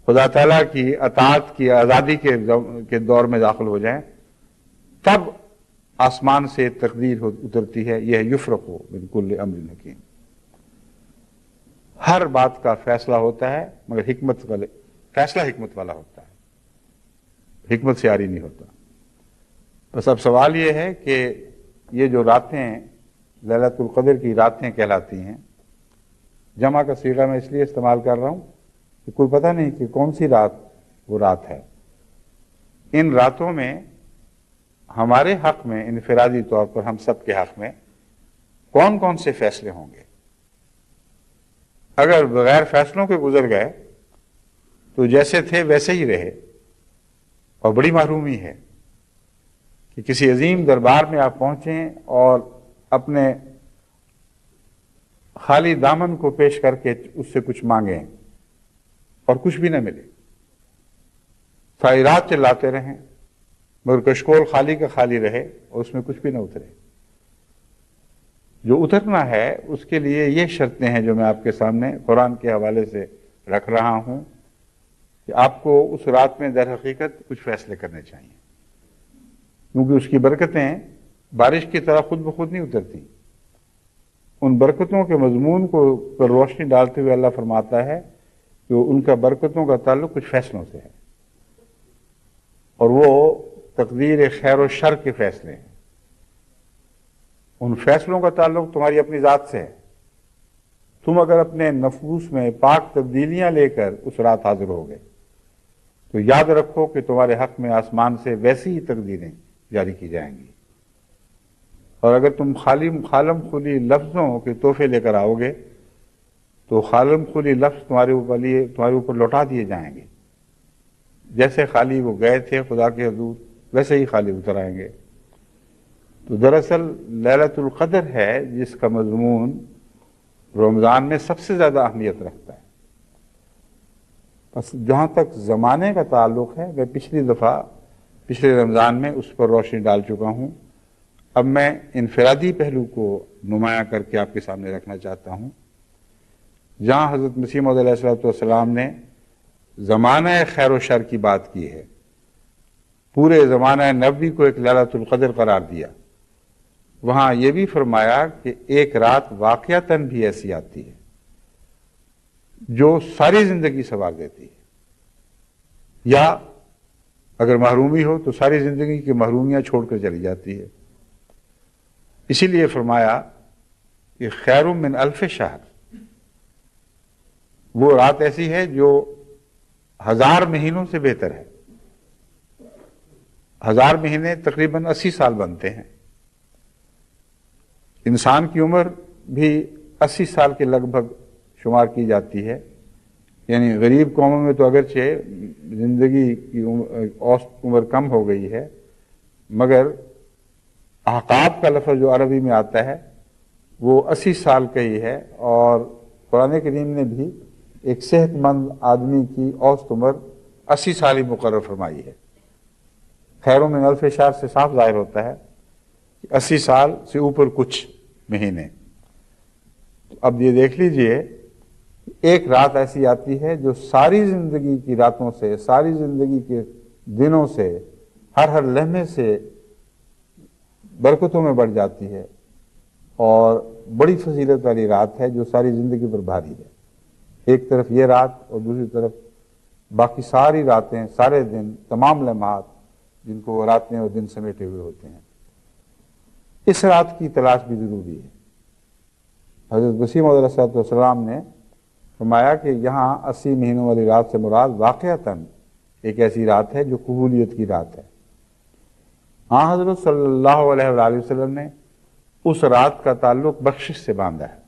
خدا تعالیٰ کی اطاعت کی آزادی کے دور میں داخل ہو جائیں، تب آسمان سے تقدیر اترتی ہے. یہ یفرق من کل امر حکیم. ہر بات کا فیصلہ ہوتا ہے مگر فیصلہ حکمت والا ہوتا ہے، حکمت سے عاری نہیں ہوتا. بس اب سوال یہ ہے کہ یہ جو راتیں لیلۃ القدر کی راتیں کہلاتی ہیں، جمع کا صیغہ میں اس لیے استعمال کر رہا ہوں کہ کوئی پتہ نہیں کہ کون سی رات وہ رات ہے. ان راتوں میں ہمارے حق میں انفرادی طور پر ہم سب کے حق میں کون کون سے فیصلے ہوں گے؟ اگر بغیر فیصلوں کے گزر گئے تو جیسے تھے ویسے ہی رہے، اور بڑی محرومی ہے کہ کسی عظیم دربار میں آپ پہنچیں اور اپنے خالی دامن کو پیش کر کے اس سے کچھ مانگیں اور کچھ بھی نہ ملے، ساری رات چلاتے رہیں مگر کشکول خالی کا خالی رہے اور اس میں کچھ بھی نہ اترے۔ جو اترنا ہے اس کے لیے یہ شرطیں ہیں جو میں آپ کے سامنے قرآن کے حوالے سے رکھ رہا ہوں کہ آپ کو اس رات میں در حقیقت کچھ فیصلے کرنے چاہیے، کیونکہ اس کی برکتیں بارش کی طرح خود بخود نہیں اترتی۔ ان برکتوں کے مضمون کو پر روشنی ڈالتے ہوئے اللہ فرماتا ہے کہ ان کا برکتوں کا تعلق کچھ فیصلوں سے ہے، اور وہ تقدیر خیر و شر کے فیصلے ہیں۔ ان فیصلوں کا تعلق تمہاری اپنی ذات سے ہے۔ تم اگر اپنے نفوس میں پاک تبدیلیاں لے کر اس رات حاضر ہو گئے تو یاد رکھو کہ تمہارے حق میں آسمان سے ویسی ہی تقدیریں جاری کی جائیں گی، اور اگر تم خالم خلی لفظوں کے تحفے لے کر آؤ گے تو خالم خلی لفظ تمہارے اوپر لوٹا دیے جائیں گے، جیسے خالی وہ گئے تھے خدا کے حضور ویسے ہی خالی اتر آئیں گے۔ تو دراصل لیلۃ القدر ہے جس کا مضمون رمضان میں سب سے زیادہ اہمیت رکھتا ہے۔ بس جہاں تک زمانے کا تعلق ہے میں پچھلے رمضان میں اس پر روشنی ڈال چکا ہوں، اب میں انفرادی پہلو کو نمایاں کر کے آپ کے سامنے رکھنا چاہتا ہوں۔ جہاں حضرت مسیح موعود علیہ السلام نے زمانہ خیر و شر کی بات کی ہے، پورے زمانہ نبوی کو ایک لیلۃ القدر قرار دیا، وہاں یہ بھی فرمایا کہ ایک رات واقعتاً بھی ایسی آتی ہے جو ساری زندگی سنوار دیتی ہے، یا اگر محرومی ہو تو ساری زندگی کی محرومیاں چھوڑ کر چلی جاتی ہے۔ اسی لیے فرمایا کہ خیر من الف شہر، وہ رات ایسی ہے جو 1000 مہینوں سے بہتر ہے۔ 1000 مہینے تقریباً 80 سال بنتے ہیں۔ انسان کی عمر بھی 80 سال کے لگ بھگ شمار کی جاتی ہے، یعنی غریب قوموں میں تو اگرچہ زندگی کی اوسط عمر کم ہو گئی ہے، مگر احقاب کا لفظ جو عربی میں آتا ہے وہ 80 سال کا ہی ہے، اور قرآن کریم نے بھی ایک صحت مند آدمی کی اوسط عمر 80 سال ہی مقرر فرمائی ہے۔ خیر من الف شہر سے صاف ظاہر ہوتا ہے کہ 80 سال سے اوپر کچھ مہینے۔ اب یہ دیکھ لیجئے، ایک رات ایسی آتی ہے جو ساری زندگی کی راتوں سے، ساری زندگی کے دنوں سے، ہر لمحے سے برکتوں میں بڑھ جاتی ہے، اور بڑی فضیلت والی رات ہے جو ساری زندگی پر بھاری ہے۔ ایک طرف یہ رات اور دوسری طرف باقی ساری راتیں، سارے دن، تمام لمحات جن کو وہ راتیں اور دن سمیٹے ہوئے ہوتے ہیں۔ اس رات کی تلاش بھی ضروری ہے۔ حضرت مسیح موعود علیہ السلام نے فرمایا کہ یہاں 80 مہینوں والی رات سے مراد واقعتاً ایک ایسی رات ہے جو قبولیت کی رات ہے۔ ہاں، حضرت صلی اللہ علیہ وآلہ وسلم نے اس رات کا تعلق بخشش سے باندھا ہے،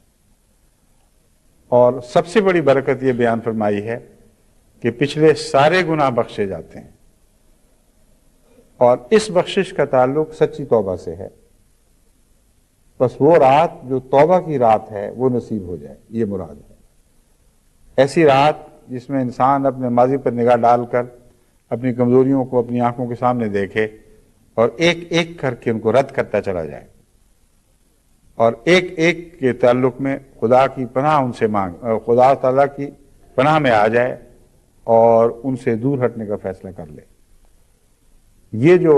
اور سب سے بڑی برکت یہ بیان فرمائی ہے کہ پچھلے سارے گناہ بخشے جاتے ہیں، اور اس بخشش کا تعلق سچی توبہ سے ہے۔ بس وہ رات جو توبہ کی رات ہے وہ نصیب ہو جائے، یہ مراد ہے۔ ایسی رات جس میں انسان اپنے ماضی پر نگاہ ڈال کر اپنی کمزوریوں کو اپنی آنکھوں کے سامنے دیکھے اور ایک ایک کر کے ان کو رد کرتا چلا جائے، اور ایک ایک کے تعلق میں خدا کی پناہ ان سے خدا تعالیٰ کی پناہ میں آ جائے اور ان سے دور ہٹنے کا فیصلہ کر لے۔ یہ جو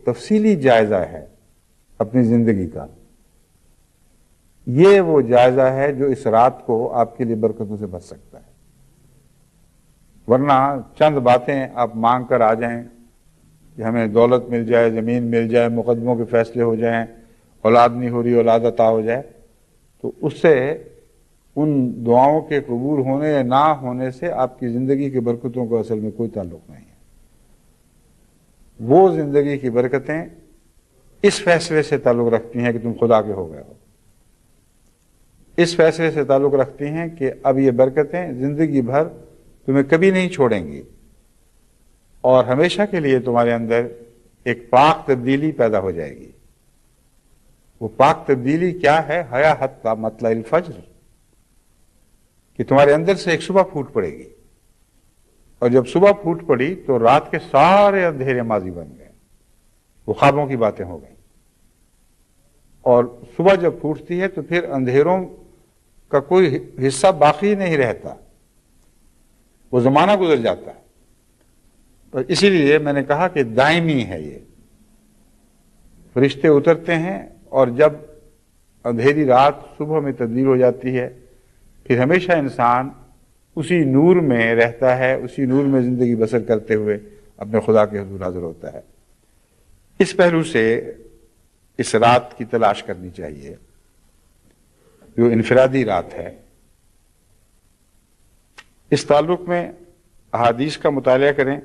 تفصیلی جائزہ ہے اپنی زندگی کا، یہ وہ جائزہ ہے جو اس رات کو آپ کے لیے برکتوں سے بچ سکتا ہے۔ ورنہ چند باتیں آپ مانگ کر آ جائیں کہ ہمیں دولت مل جائے، زمین مل جائے، مقدموں کے فیصلے ہو جائیں، اولاد نہیں ہو رہی اولاد عطا ہو جائے، تو اس سے ان دعاؤں کے قبول ہونے یا نہ ہونے سے آپ کی زندگی کی برکتوں کو اصل میں کوئی تعلق نہیں ہے۔ وہ زندگی کی برکتیں اس فیصلے سے تعلق رکھتی ہیں کہ تم خدا کے ہو گئے ہو، اس فیصلے سے تعلق رکھتی ہیں کہ اب یہ برکتیں زندگی بھر تمہیں کبھی نہیں چھوڑیں گی، اور ہمیشہ کے لیے تمہارے اندر ایک پاک تبدیلی پیدا ہو جائے گی۔ وہ پاک تبدیلی کیا ہے؟ حیا حتی مطلع الفجر، کہ تمہارے اندر سے ایک صبح پھوٹ پڑے گی، اور جب صبح پھوٹ پڑی تو رات کے سارے اندھیرے ماضی بن گئے، وہ خوابوں کی باتیں ہو گئیں، اور صبح جب پھوٹتی ہے تو پھر اندھیروں کا کوئی حصہ باقی نہیں رہتا، وہ زمانہ گزر جاتا ہے۔ تو اسی لیے میں نے کہا کہ دائمی ہے یہ، فرشتے اترتے ہیں اور جب اندھیری رات صبح میں تبدیل ہو جاتی ہے، پھر ہمیشہ انسان اسی نور میں رہتا ہے، اسی نور میں زندگی بسر کرتے ہوئے اپنے خدا کے حضور حاضر ہوتا ہے۔ اس پہلو سے اس رات کی تلاش کرنی چاہیے جو انفرادی رات ہے۔ اس تعلق میں احادیث کا مطالعہ کریں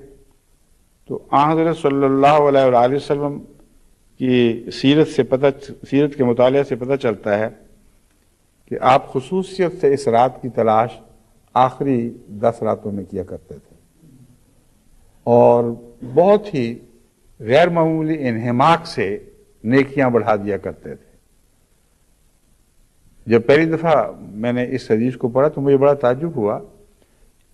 تو آن حضرت صلی اللہ علیہ وآلہ وسلم کی سیرت کے مطالعہ سے پتہ چلتا ہے کہ آپ خصوصیت سے اس رات کی تلاش آخری 10 راتوں میں کیا کرتے تھے، اور بہت ہی غیر معمولی انہماک سے نیکیاں بڑھا دیا کرتے تھے۔ جب پہلی دفعہ میں نے اس حدیث کو پڑھا تو مجھے بڑا تعجب ہوا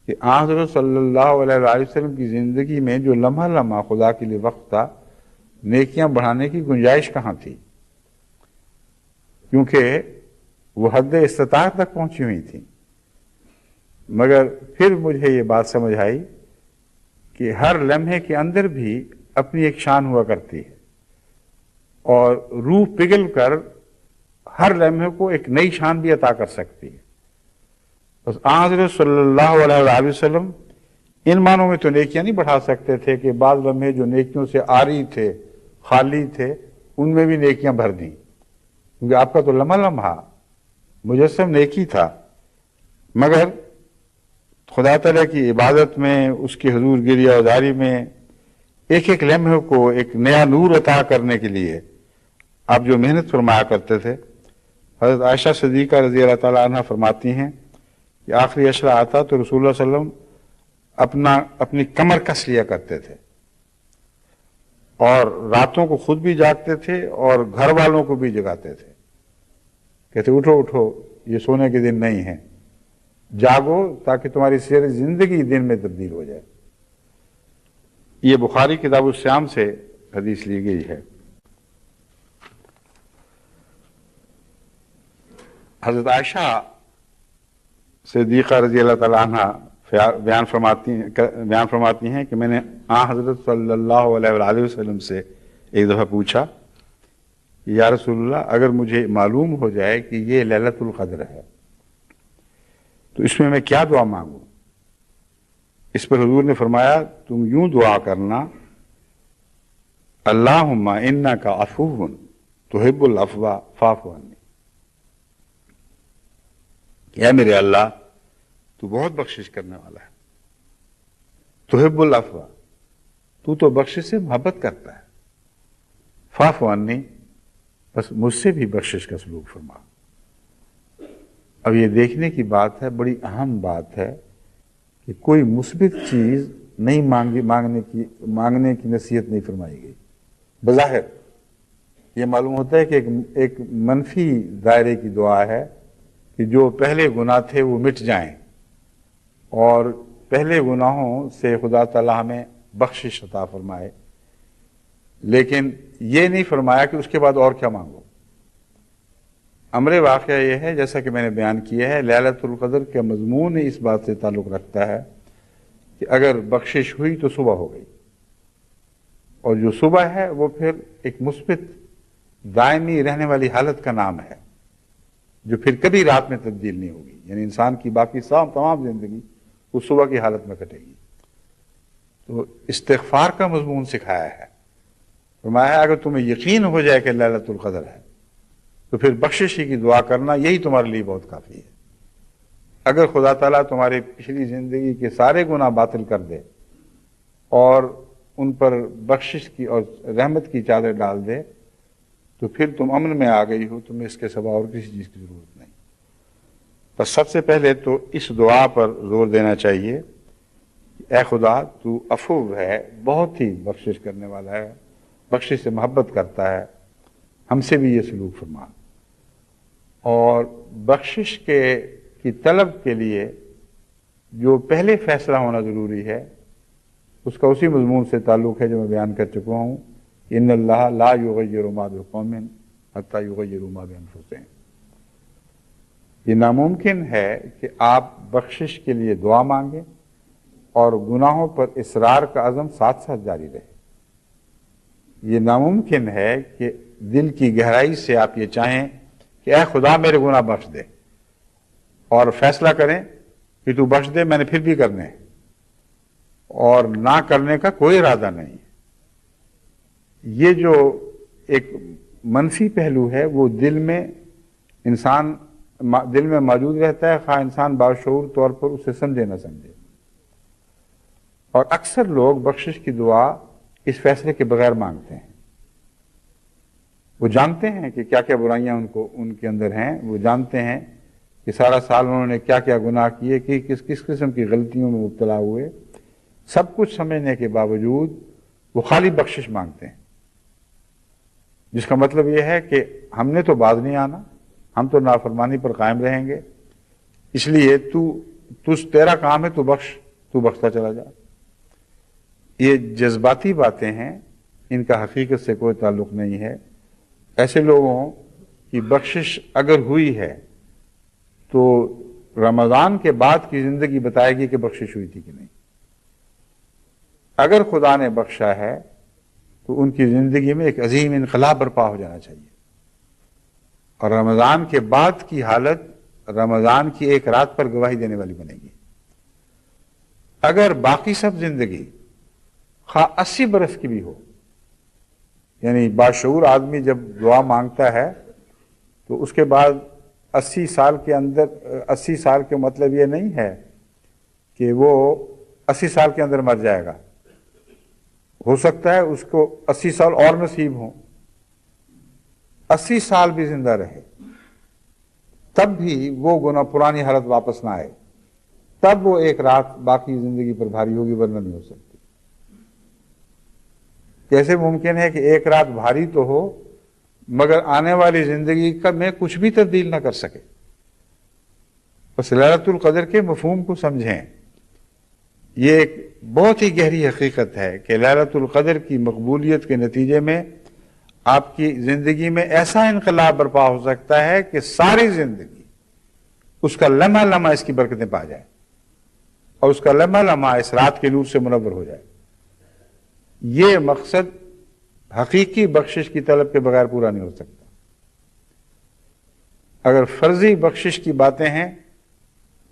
کہ آن حضرت صلی اللہ علیہ وآلہ وسلم کی زندگی میں جو لمحہ لمحہ خدا کے لیے وقت تھا، نیکیاں بڑھانے کی گنجائش کہاں تھی، کیونکہ وہ حد استطاعت تک پہنچی ہوئی تھیں۔ مگر پھر مجھے یہ بات سمجھ آئی کہ ہر لمحے کے اندر بھی اپنی ایک شان ہوا کرتی ہے، اور روح پگھل کر ہر لمحے کو ایک نئی شان بھی عطا کر سکتی ہے۔ بس حضرت صلی اللہ علیہ وآلہ وسلم ان معنوں میں تو نیکیاں نہیں بڑھا سکتے تھے کہ بعض لمحے جو نیکیوں سے عاری تھے، خالی تھے، ان میں بھی نیکیاں بھر دیں، کیونکہ آپ کا تو لمحہ لمحہ مجسم نیکی تھا۔ مگر خدا تعالیٰ کی عبادت میں، اس کی حضور گری ازاری میں ایک ایک لمحے کو ایک نیا نور عطا کرنے کے لیے آپ جو محنت فرمایا کرتے تھے، حضرت عائشہ صدیقہ رضی اللہ تعالیٰ عنہ فرماتی ہیں کہ آخری عشرہ آتا تو رسول اللہ صلی اللہ علیہ وسلم اپنی کمر کس لیا کرتے تھے، اور راتوں کو خود بھی جاگتے تھے اور گھر والوں کو بھی جگاتے تھے، کہتے اٹھو اٹھو، یہ سونے کے دن نہیں ہیں، جاگو تاکہ تمہاری سیر زندگی دن میں تبدیل ہو جائے۔ یہ بخاری کتاب الصیام سے حدیث لی گئی ہے۔ حضرت عائشہ صدیقہ رضی اللہ تعالیٰ عنہ بیان فرماتی ہیں کہ میں نے حضرت صلی اللہ علیہ وآلہ وسلم سے ایک دفعہ پوچھا کہ یا رسول اللہ، اگر مجھے معلوم ہو جائے کہ یہ لیلۃ القدر ہے تو اس میں کیا دعا مانگوں؟ اس پر حضور نے فرمایا تم یوں دعا کرنا، اللہم انک عفو تحب العفو فاعف عنی، اے میرے اللہ تو بہت بخشش کرنے والا ہے، تحب العفو، تو تو بخشش سے محبت کرتا ہے، فاعف عنی، بس مجھ سے بھی بخشش کا سلوک فرما۔ اب یہ دیکھنے کی بات ہے، بڑی اہم بات ہے کہ کوئی مثبت چیز نہیں مانگنے کی نصیحت نہیں فرمائی گئی۔ بظاہر یہ معلوم ہوتا ہے کہ ایک منفی دائرے کی دعا ہے کہ جو پہلے گناہ تھے وہ مٹ جائیں، اور پہلے گناہوں سے خدا تعالیٰ ہمیں بخشش عطا فرمائے، لیکن یہ نہیں فرمایا کہ اس کے بعد اور کیا مانگو۔ امر واقعہ یہ ہے، جیسا کہ میں نے بیان کیا ہے، لیلۃ القدر کا مضمون اس بات سے تعلق رکھتا ہے کہ اگر بخشش ہوئی تو صبح ہو گئی، اور جو صبح ہے وہ پھر ایک مثبت دائمی رہنے والی حالت کا نام ہے، جو پھر کبھی رات میں تبدیل نہیں ہوگی، یعنی انسان کی باقی تمام زندگی اس صبح کی حالت میں کٹے گی۔ تو استغفار کا مضمون سکھایا ہے، فرمایا ہے اگر تمہیں یقین ہو جائے کہ لیلۃ القدر ہے تو پھر بخشش کی دعا کرنا یہی تمہارے لیے بہت کافی ہے۔ اگر خدا تعالیٰ تمہاری پچھلی زندگی کے سارے گناہ باطل کر دے اور ان پر بخشش کی اور رحمت کی چادر ڈال دے تو پھر تم امن میں آ گئی ہو، تمہیں اس کے سوا اور کسی چیز کی ضرورت نہیں۔ بس سب سے پہلے تو اس دعا پر زور دینا چاہیے، اے خدا تو عفو ہے، بہت ہی بخشش کرنے والا ہے، بخشش سے محبت کرتا ہے، ہم سے بھی یہ سلوک فرما، اور بخشش کی طلب کے لیے جو پہلے فیصلہ ہونا ضروری ہے اس کا اسی مضمون سے تعلق ہے جو میں بیان کر چکا ہوں، ان اللہ لا یغیر ما بقوم حتی یغیروا ما بانفسہم۔ یہ ناممکن ہے کہ آپ بخشش کے لیے دعا مانگیں اور گناہوں پر اصرار کا عزم ساتھ ساتھ جاری رہے۔ یہ ناممکن ہے کہ دل کی گہرائی سے آپ یہ چاہیں کہ اے خدا میرے گناہ بخش دے، اور فیصلہ کریں کہ تو بخش دے، میں نے پھر بھی کرنے ہیں، اور نہ کرنے کا کوئی ارادہ نہیں۔ یہ جو ایک منفی پہلو ہے وہ دل میں موجود رہتا ہے، خواہ انسان باشعور طور پر اسے سمجھے نہ سمجھے۔ اور اکثر لوگ بخشش کی دعا اس فیصلے کے بغیر مانگتے ہیں۔ وہ جانتے ہیں کہ کیا کیا برائیاں ان کے اندر ہیں، وہ جانتے ہیں کہ سارا سال انہوں نے کیا کیا گناہ کیے، کہ کس قسم کی غلطیوں میں مبتلا ہوئے، سب کچھ سمجھنے کے باوجود وہ خالی بخشش مانگتے ہیں، جس کا مطلب یہ ہے کہ ہم نے تو باز نہیں آنا، ہم تو نافرمانی پر قائم رہیں گے، اس لیے تیرا کام ہے، تو بخشتا چلا جا۔ یہ جذباتی باتیں ہیں، ان کا حقیقت سے کوئی تعلق نہیں ہے۔ ایسے لوگوں کی بخشش اگر ہوئی ہے تو رمضان کے بعد کی زندگی بتائے گی کہ بخشش ہوئی تھی کہ نہیں۔ اگر خدا نے بخشا ہے تو ان کی زندگی میں ایک عظیم انقلاب برپا ہو جانا چاہیے، اور رمضان کے بعد کی حالت رمضان کی ایک رات پر گواہی دینے والی بنے گی۔ اگر باقی سب زندگی خواہ 80 برس کی بھی ہو، یعنی باشعور آدمی جب دعا مانگتا ہے تو اس کے بعد 80 سال کے مطلب یہ نہیں ہے کہ وہ 80 سال کے اندر مر جائے گا، ہو سکتا ہے اس کو 80 سال اور نصیب ہوں، 80 سال بھی زندہ رہے، تب بھی وہ گناہ پرانی حالت واپس نہ آئے، تب وہ ایک رات باقی زندگی پر بھاری ہوگی، ورنہ نہیں ہو سکتی۔ کیسے ممکن ہے کہ ایک رات بھاری تو ہو مگر آنے والی زندگی میں کچھ بھی تبدیل نہ کر سکے؟ بس لیلۃ القدر کے مفہوم کو سمجھیں، یہ ایک بہت ہی گہری حقیقت ہے کہ لیلۃ القدر کی مقبولیت کے نتیجے میں آپ کی زندگی میں ایسا انقلاب برپا ہو سکتا ہے کہ ساری زندگی اس کا لمحہ لمحہ اس کی برکتیں پا جائے، اور اس کا لمحہ لمحہ اس رات کے نور سے منور ہو جائے۔ یہ مقصد حقیقی بخشش کی طلب کے بغیر پورا نہیں ہو سکتا۔ اگر فرضی بخشش کی باتیں ہیں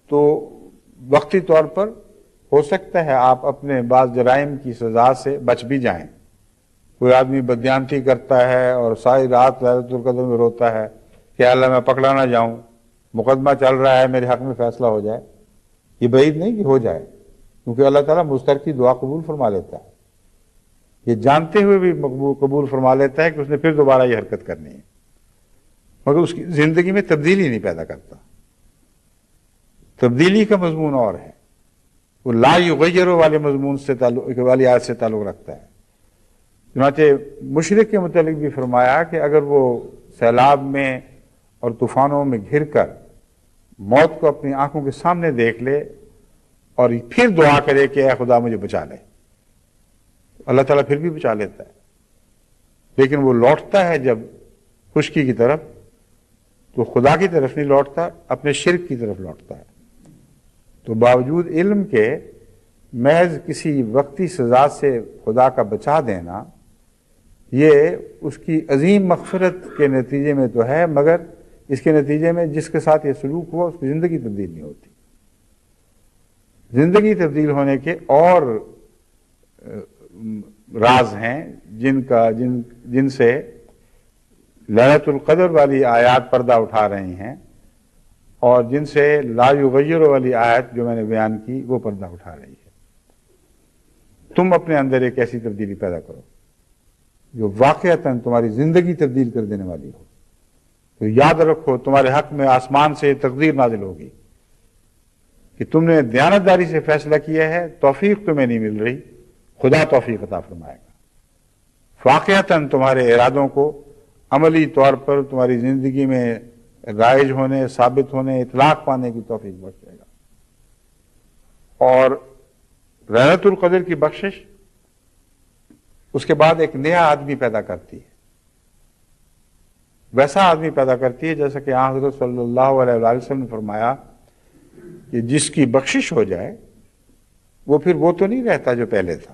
تو وقتی طور پر ہو سکتا ہے آپ اپنے بعض جرائم کی سزا سے بچ بھی جائیں۔ کوئی آدمی بددیانتی کرتا ہے اور ساری رات لیلۃ القدر میں روتا ہے کہ اللہ میں پکڑا نہ جاؤں، مقدمہ چل رہا ہے، میرے حق میں فیصلہ ہو جائے۔ یہ بعید نہیں کہ ہو جائے، کیونکہ اللہ تعالیٰ مضطر کی دعا قبول فرما لیتا ہے، یہ جانتے ہوئے بھی قبول فرما لیتا ہے کہ اس نے پھر دوبارہ یہ حرکت کرنی ہے، مگر اس کی زندگی میں تبدیلی نہیں پیدا کرتا۔ تبدیلی کا مضمون اور ہے، وہ لا یغیر والے مضمون سے والی آیت سے تعلق رکھتا ہے۔ چنانچہ مشرک کے متعلق بھی فرمایا کہ اگر وہ سیلاب میں اور طوفانوں میں گھر کر موت کو اپنی آنکھوں کے سامنے دیکھ لے اور پھر دعا کرے کہ اے خدا مجھے بچا لے، اللہ تعالیٰ پھر بھی بچا لیتا ہے، لیکن وہ لوٹتا ہے جب خشکی کی طرف تو خدا کی طرف نہیں لوٹتا، اپنے شرک کی طرف لوٹتا ہے۔ تو باوجود علم کے محض کسی وقتی سزا سے خدا کا بچا دینا یہ اس کی عظیم مغفرت کے نتیجے میں تو ہے، مگر اس کے نتیجے میں جس کے ساتھ یہ سلوک ہوا اس کی زندگی تبدیل نہیں ہوتی۔ زندگی تبدیل ہونے کے اور راز ہیں جن سے لیلۃ القدر والی آیات پردہ اٹھا رہی ہیں، اور جن سے لا یغیر والی آیت جو میں نے بیان کی وہ پردہ اٹھا رہی ہے۔ تم اپنے اندر ایک ایسی تبدیلی پیدا کرو جو واقعتاً تمہاری زندگی تبدیل کر دینے والی ہو۔ تو یاد رکھو تمہارے حق میں آسمان سے تقدیر نازل ہوگی کہ تم نے دیانتداری سے فیصلہ کیا ہے، توفیق تمہیں نہیں مل رہی، خدا توفیق عطا فرمائے گا۔ واقعتاً تمہارے ارادوں کو عملی طور پر تمہاری زندگی میں رائج ہونے، ثابت ہونے، اطلاق پانے کی توفیق بخشے گا۔ اور ليلۃ القدر کی بخشش اس کے بعد ایک نیا آدمی پیدا کرتی ہے، ویسا آدمی پیدا کرتی ہے جیسا کہ حضرت صلی اللہ علیہ وآلہ وسلم نے فرمایا کہ جس کی بخشش ہو جائے وہ پھر وہ تو نہیں رہتا جو پہلے تھا،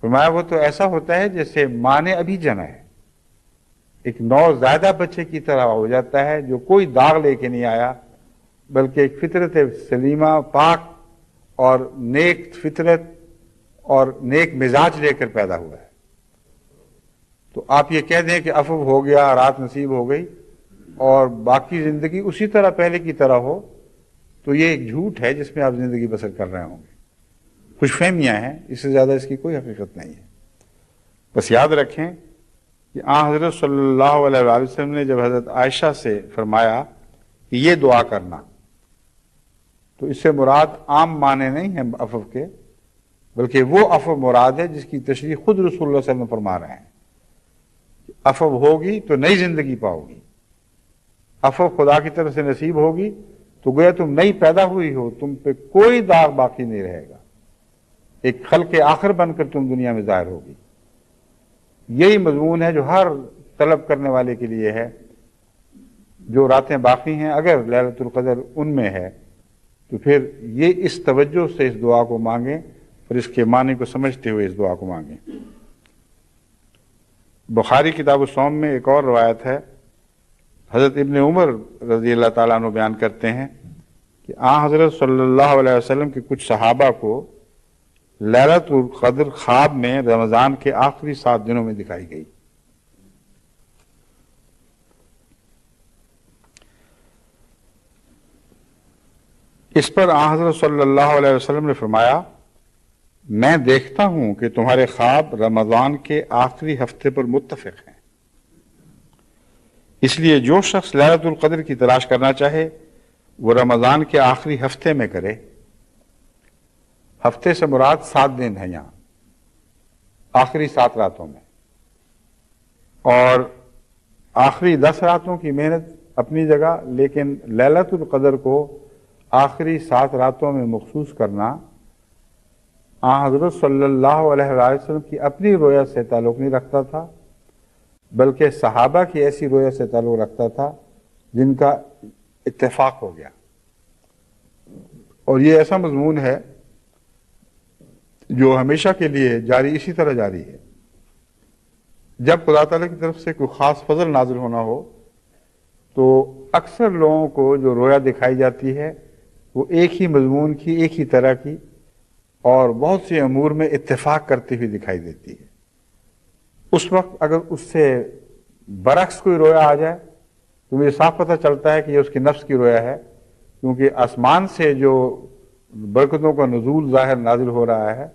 فرمایا وہ تو ایسا ہوتا ہے جیسے ماں نے ابھی جنا ہے، ایک نوزائیدہ بچے کی طرح ہو جاتا ہے جو کوئی داغ لے کے نہیں آیا بلکہ ایک فطرت سلیمہ پاک اور نیک فطرت اور نیک مزاج لے کر پیدا ہوا ہے۔ تو آپ یہ کہہ دیں کہ عفو ہو گیا، رات نصیب ہو گئی اور باقی زندگی اسی طرح پہلے کی طرح ہو، تو یہ ایک جھوٹ ہے جس میں آپ زندگی بسر کر رہے ہوں گے، خوش فہمیاں ہیں، اس سے زیادہ اس کی کوئی حقیقت نہیں ہے۔ بس یاد رکھیں کہ حضرت صلی اللہ علیہ وآلہ وسلم نے جب حضرت عائشہ سے فرمایا کہ یہ دعا کرنا، تو اس سے مراد عام معنی نہیں ہیں عفو کے، بلکہ وہ عفو مراد ہے جس کی تشریح خود رسول اللہ صلی اللہ علیہ وسلم فرما رہے ہیں۔ عفو ہوگی تو نئی زندگی پاؤ گی، عفو خدا کی طرف سے نصیب ہوگی تو گویا تم نئی پیدا ہوئی ہو، تم پہ کوئی داغ باقی نہیں رہے گا، ایک خلق آخر بن کر تم دنیا میں ظاہر ہوگی۔ یہی مضمون ہے جو ہر طلب کرنے والے کے لیے ہے۔ جو راتیں باقی ہیں اگر لیلۃ القدر ان میں ہے تو پھر یہ اس توجہ سے اس دعا کو مانگیں اور اس کے معنی کو سمجھتے ہوئے اس دعا کو مانگیں۔ بخاری کتاب الصوم میں ایک اور روایت ہے، حضرت ابن عمر رضی اللہ تعالیٰ عنہ بیان کرتے ہیں کہ حضرت صلی اللہ علیہ وسلم کے کچھ صحابہ کو لیلۃ القدر خواب میں رمضان کے آخری 7 دنوں میں دکھائی گئی۔ اس پر حضرت صلی اللہ علیہ وسلم نے فرمایا، میں دیکھتا ہوں کہ تمہارے خواب رمضان کے آخری ہفتے پر متفق ہیں، اس لیے جو شخص لیلۃ القدر کی تلاش کرنا چاہے وہ رمضان کے آخری ہفتے میں کرے۔ ہفتے سے مراد 7 دن ہیں یہاں، آخری 7 راتوں میں، اور آخری 10 راتوں کی محنت اپنی جگہ، لیکن لیلۃ القدر کو آخری 7 راتوں میں مخصوص کرنا حضرت صلی اللہ علیہ وآلہ وسلم کی اپنی رویا سے تعلق نہیں رکھتا تھا بلکہ صحابہ کی ایسی رویا سے تعلق رکھتا تھا جن کا اتفاق ہو گیا۔ اور یہ ایسا مضمون ہے جو ہمیشہ کے لیے جاری، اسی طرح جاری ہے۔ جب خدا تعالیٰ کی طرف سے کوئی خاص فضل نازل ہونا ہو تو اکثر لوگوں کو جو رویا دکھائی جاتی ہے وہ ایک ہی مضمون کی، ایک ہی طرح کی اور بہت سے امور میں اتفاق کرتی ہوئی دکھائی دیتی ہے۔ اس وقت اگر اس سے برعکس کوئی رویا آ جائے تو مجھے صاف پتہ چلتا ہے کہ یہ اس کی نفس کی رویا ہے، کیونکہ آسمان سے جو برکتوں کا نزول ظاہر نازل ہو رہا ہے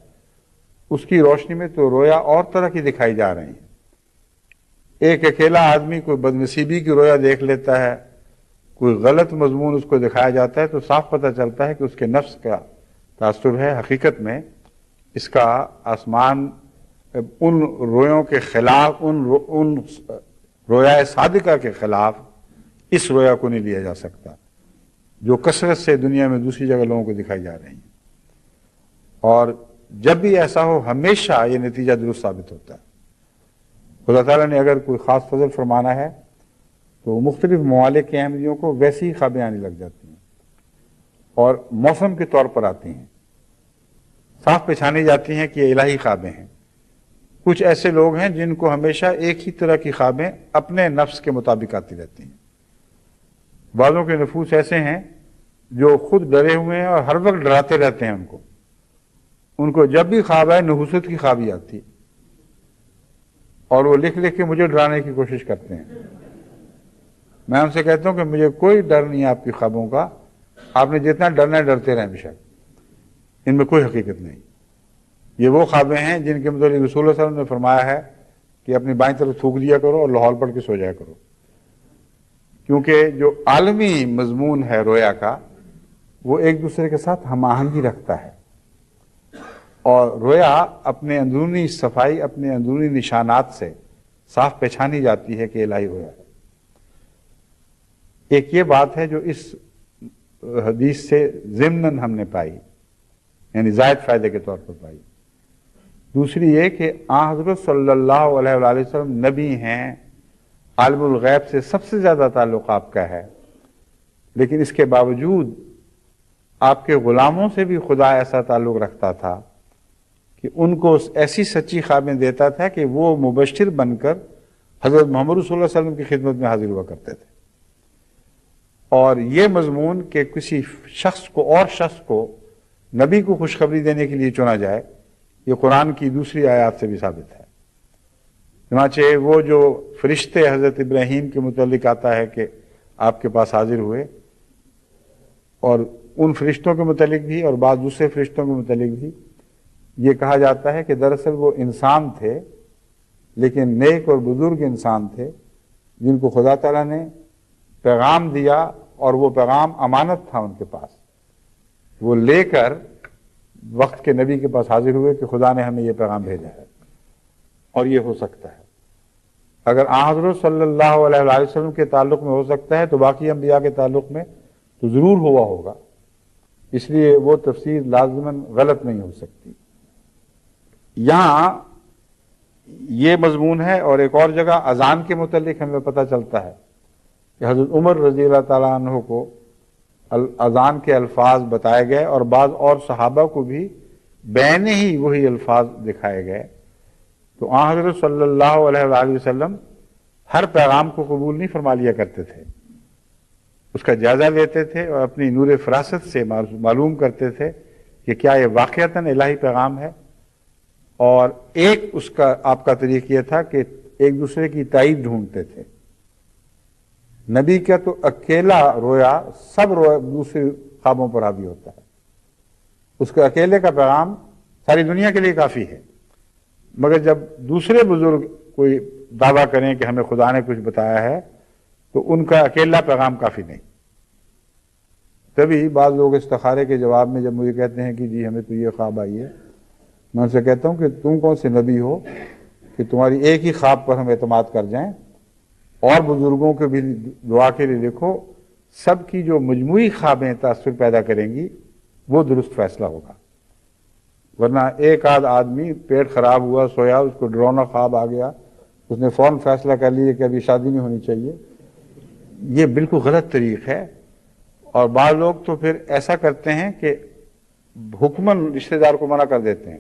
اس کی روشنی میں تو رویا اور طرح کی دکھائی جا رہی ہیں۔ ایک اکیلا آدمی کوئی بدنصیبی کی رویا دیکھ لیتا ہے، کوئی غلط مضمون اس کو دکھایا جاتا ہے تو صاف پتہ چلتا ہے کہ اس کے نفس کا تاثر ہے۔ حقیقت میں اس کا آسمان ان رویوں کے خلاف، ان رویا صادقہ کے خلاف اس رویا کو نہیں لیا جا سکتا جو کثرت سے دنیا میں دوسری جگہ لوگوں کو دکھائی جا رہی ہیں۔ اور جب بھی ایسا ہو ہمیشہ یہ نتیجہ درست ثابت ہوتا ہے۔ خدا تعالیٰ نے اگر کوئی خاص فضل فرمانا ہے تو مختلف ممالک کے احمدیوں کو ویسی ہی خوابیں آنے لگ جاتی ہیں اور موسم کے طور پر آتی ہیں، صاف پہچانی جاتی ہیں کہ یہ الہی خوابیں ہیں۔ کچھ ایسے لوگ ہیں جن کو ہمیشہ ایک ہی طرح کی خوابیں اپنے نفس کے مطابق آتی رہتی ہیں۔ بعضوں کے نفوس ایسے ہیں جو خود ڈرے ہوئے ہیں اور ہر وقت ڈراتے رہتے ہیں ان کو جب بھی خواب آئے نحوست کی خوابی آتی اور وہ لکھ لکھ کے مجھے ڈرانے کی کوشش کرتے ہیں۔ میں ان سے کہتا ہوں کہ مجھے کوئی ڈر نہیں ہے آپ کی خوابوں کا، آپ نے جتنا ڈرنا ہے ڈرتے رہیں بے شک، ان میں کوئی حقیقت نہیں۔ یہ وہ خوابیں ہیں جن کے متعلق رسول اللہ صلی اللہ علیہ وسلم نے فرمایا ہے کہ اپنی بائیں طرف تھوک دیا کرو اور لاہور پڑھ کے سو جایا کرو، کیونکہ جو عالمی مضمون ہے رویا کا وہ ایک دوسرے کے ساتھ ہم آہنگی رکھتا ہے، اور رویا اپنے اندرونی صفائی، اپنے اندرونی نشانات سے صاف پہچانی جاتی ہے کہ الہی رویا ہے۔ ایک یہ بات ہے جو اس حدیث سے ضمناً ہم نے پائی یعنی زائد فائدے کے طور پر پائی۔ دوسری یہ کہ آن حضرت صلی اللہ علیہ وآلہ وسلم نبی ہیں، عالم الغیب سے سب سے زیادہ تعلق آپ کا ہے، لیکن اس کے باوجود آپ کے غلاموں سے بھی خدا ایسا تعلق رکھتا تھا کہ ان کو ایسی سچی خوابیں دیتا تھا کہ وہ مبشر بن کر حضرت محمد صلی اللہ علیہ وسلم کی خدمت میں حاضر ہوا کرتے تھے۔ اور یہ مضمون کہ کسی شخص کو نبی کو خوشخبری دینے کے لیے چنا جائے، یہ قرآن کی دوسری آیات سے بھی ثابت ہے۔ چنانچہ وہ جو فرشتے حضرت ابراہیم کے متعلق آتا ہے کہ آپ کے پاس حاضر ہوئے، اور ان فرشتوں کے متعلق بھی اور بعض دوسرے فرشتوں کے متعلق بھی یہ کہا جاتا ہے کہ دراصل وہ انسان تھے، لیکن نیک اور بزرگ انسان تھے جن کو خدا تعالیٰ نے پیغام دیا، اور وہ پیغام امانت تھا ان کے پاس، وہ لے کر وقت کے نبی کے پاس حاضر ہوئے کہ خدا نے ہمیں یہ پیغام بھیجا ہے۔ اور یہ ہو سکتا ہے، اگر آن حضرت صلی اللہ علیہ وآلہ وسلم کے تعلق میں ہو سکتا ہے تو باقی انبیاء کے تعلق میں تو ضرور ہوا ہوگا، اس لیے وہ تفسیر لازماً غلط نہیں ہو سکتی۔ یہاں یہ مضمون ہے، اور ایک اور جگہ اذان کے متعلق ہمیں پتہ چلتا ہے کہ حضرت عمر رضی اللہ تعالیٰ عنہ کو اذان کے الفاظ بتائے گئے، اور بعض اور صحابہ کو بھی بین ہی وہی الفاظ دکھائے گئے۔ تو آن حضرت صلی اللہ علیہ وآلہ وسلم ہر پیغام کو قبول نہیں فرما لیا کرتے تھے، اس کا جائزہ لیتے تھے اور اپنی نور فراست سے معلوم کرتے تھے کہ کیا یہ واقعتاً الہی پیغام ہے۔ اور ایک اس کا آپ کا طریق یہ تھا کہ ایک دوسرے کی تائید ڈھونڈتے تھے۔ نبی کا تو اکیلا رویا سب دوسرے خوابوں پر حاوی ہوتا ہے، اس کے اکیلے کا پیغام ساری دنیا کے لیے کافی ہے، مگر جب دوسرے بزرگ کوئی دعویٰ کریں کہ ہمیں خدا نے کچھ بتایا ہے تو ان کا اکیلا پیغام کافی نہیں۔ تبھی بعض لوگ استخارے کے جواب میں جب مجھے کہتے ہیں کہ جی ہمیں تو یہ خواب آئی ہے، میں ان سے کہتا ہوں کہ تم کون سے نبی ہو کہ تمہاری ایک ہی خواب پر ہم اعتماد کر جائیں، اور بزرگوں کے بھی دعا کے لیے لکھو، سب کی جو مجموعی خوابیں تاثر پیدا کریں گی وہ درست فیصلہ ہوگا، ورنہ ایک آدھ آدمی پیٹ خراب ہوا سویا، اس کو ڈرونا خواب آ گیا، اس نے فوراً فیصلہ کر لیا کہ ابھی شادی نہیں ہونی چاہیے، یہ بالکل غلط طریق ہے۔ اور بعض لوگ تو پھر ایسا کرتے ہیں کہ حکماً رشتہ دار کو منع کر دیتے ہیں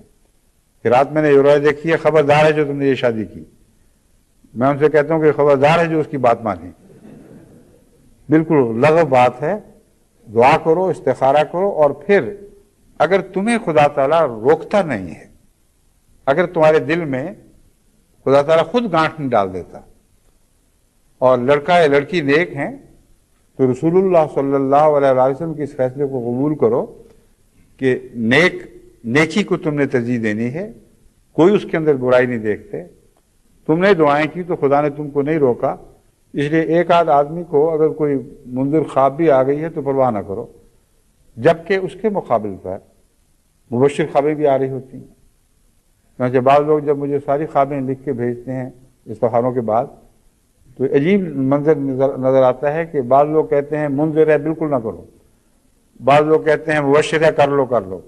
کہ رات میں نے یہ رویا دیکھی ہے، خبردار ہے جو تم نے یہ شادی کی۔ میں ان سے کہتا ہوں کہ خبردار ہے جو اس کی بات مانی، بالکل لغو بات ہے۔ دعا کرو، استخارہ کرو، اور پھر اگر تمہیں خدا تعالیٰ روکتا نہیں ہے، اگر تمہارے دل میں خدا تعالیٰ خود گانٹھ نہیں ڈال دیتا اور لڑکا یا لڑکی نیک ہیں، تو رسول اللہ صلی اللہ علیہ وسلم کے اس فیصلے کو قبول کرو کہ نیکی کو تم نے ترجیح دینی ہے، کوئی اس کے اندر برائی نہیں دیکھتے، تم نے دعائیں کی تو خدا نے تم کو نہیں روکا۔ اس لیے ایک آدھ آدمی کو اگر کوئی منظر خواب بھی آ گئی ہے تو پرواہ نہ کرو، جبکہ اس کے مقابل پر مبشر خوابیں بھی آ رہی ہوتی ہیں۔ چنانچہ بعض لوگ جب مجھے ساری خوابیں لکھ کے بھیجتے ہیں استخاروں کے بعد تو عجیب منظر نظر آتا ہے کہ بعض لوگ کہتے ہیں منذر ہے بالکل نہ کرو، بعض لوگ کہتے ہیں مبشر ہے کر لو۔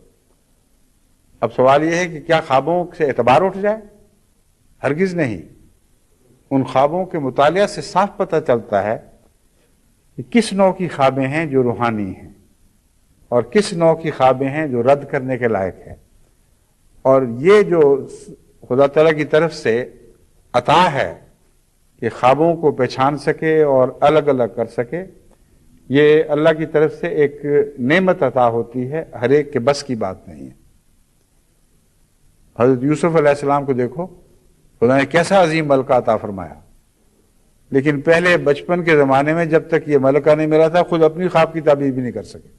اب سوال یہ ہے کہ کیا خوابوں سے اعتبار اٹھ جائے؟ ہرگز نہیں۔ ان خوابوں کے مطالعہ سے صاف پتہ چلتا ہے کہ کس نوع کی خوابیں ہیں جو روحانی ہیں، اور کس نوع کی خوابیں ہیں جو رد کرنے کے لائق ہے۔ اور یہ جو خدا تعالیٰ کی طرف سے عطا ہے کہ خوابوں کو پہچان سکے اور الگ الگ کر سکے، یہ اللہ کی طرف سے ایک نعمت عطا ہوتی ہے، ہر ایک کے بس کی بات نہیں ہے۔ حضرت یوسف علیہ السلام کو دیکھو، خدا نے کیسا عظیم ملکہ عطا فرمایا، لیکن پہلے بچپن کے زمانے میں جب تک یہ ملکہ نہیں ملا تھا خود اپنی خواب کی تعبیر بھی نہیں کر سکے،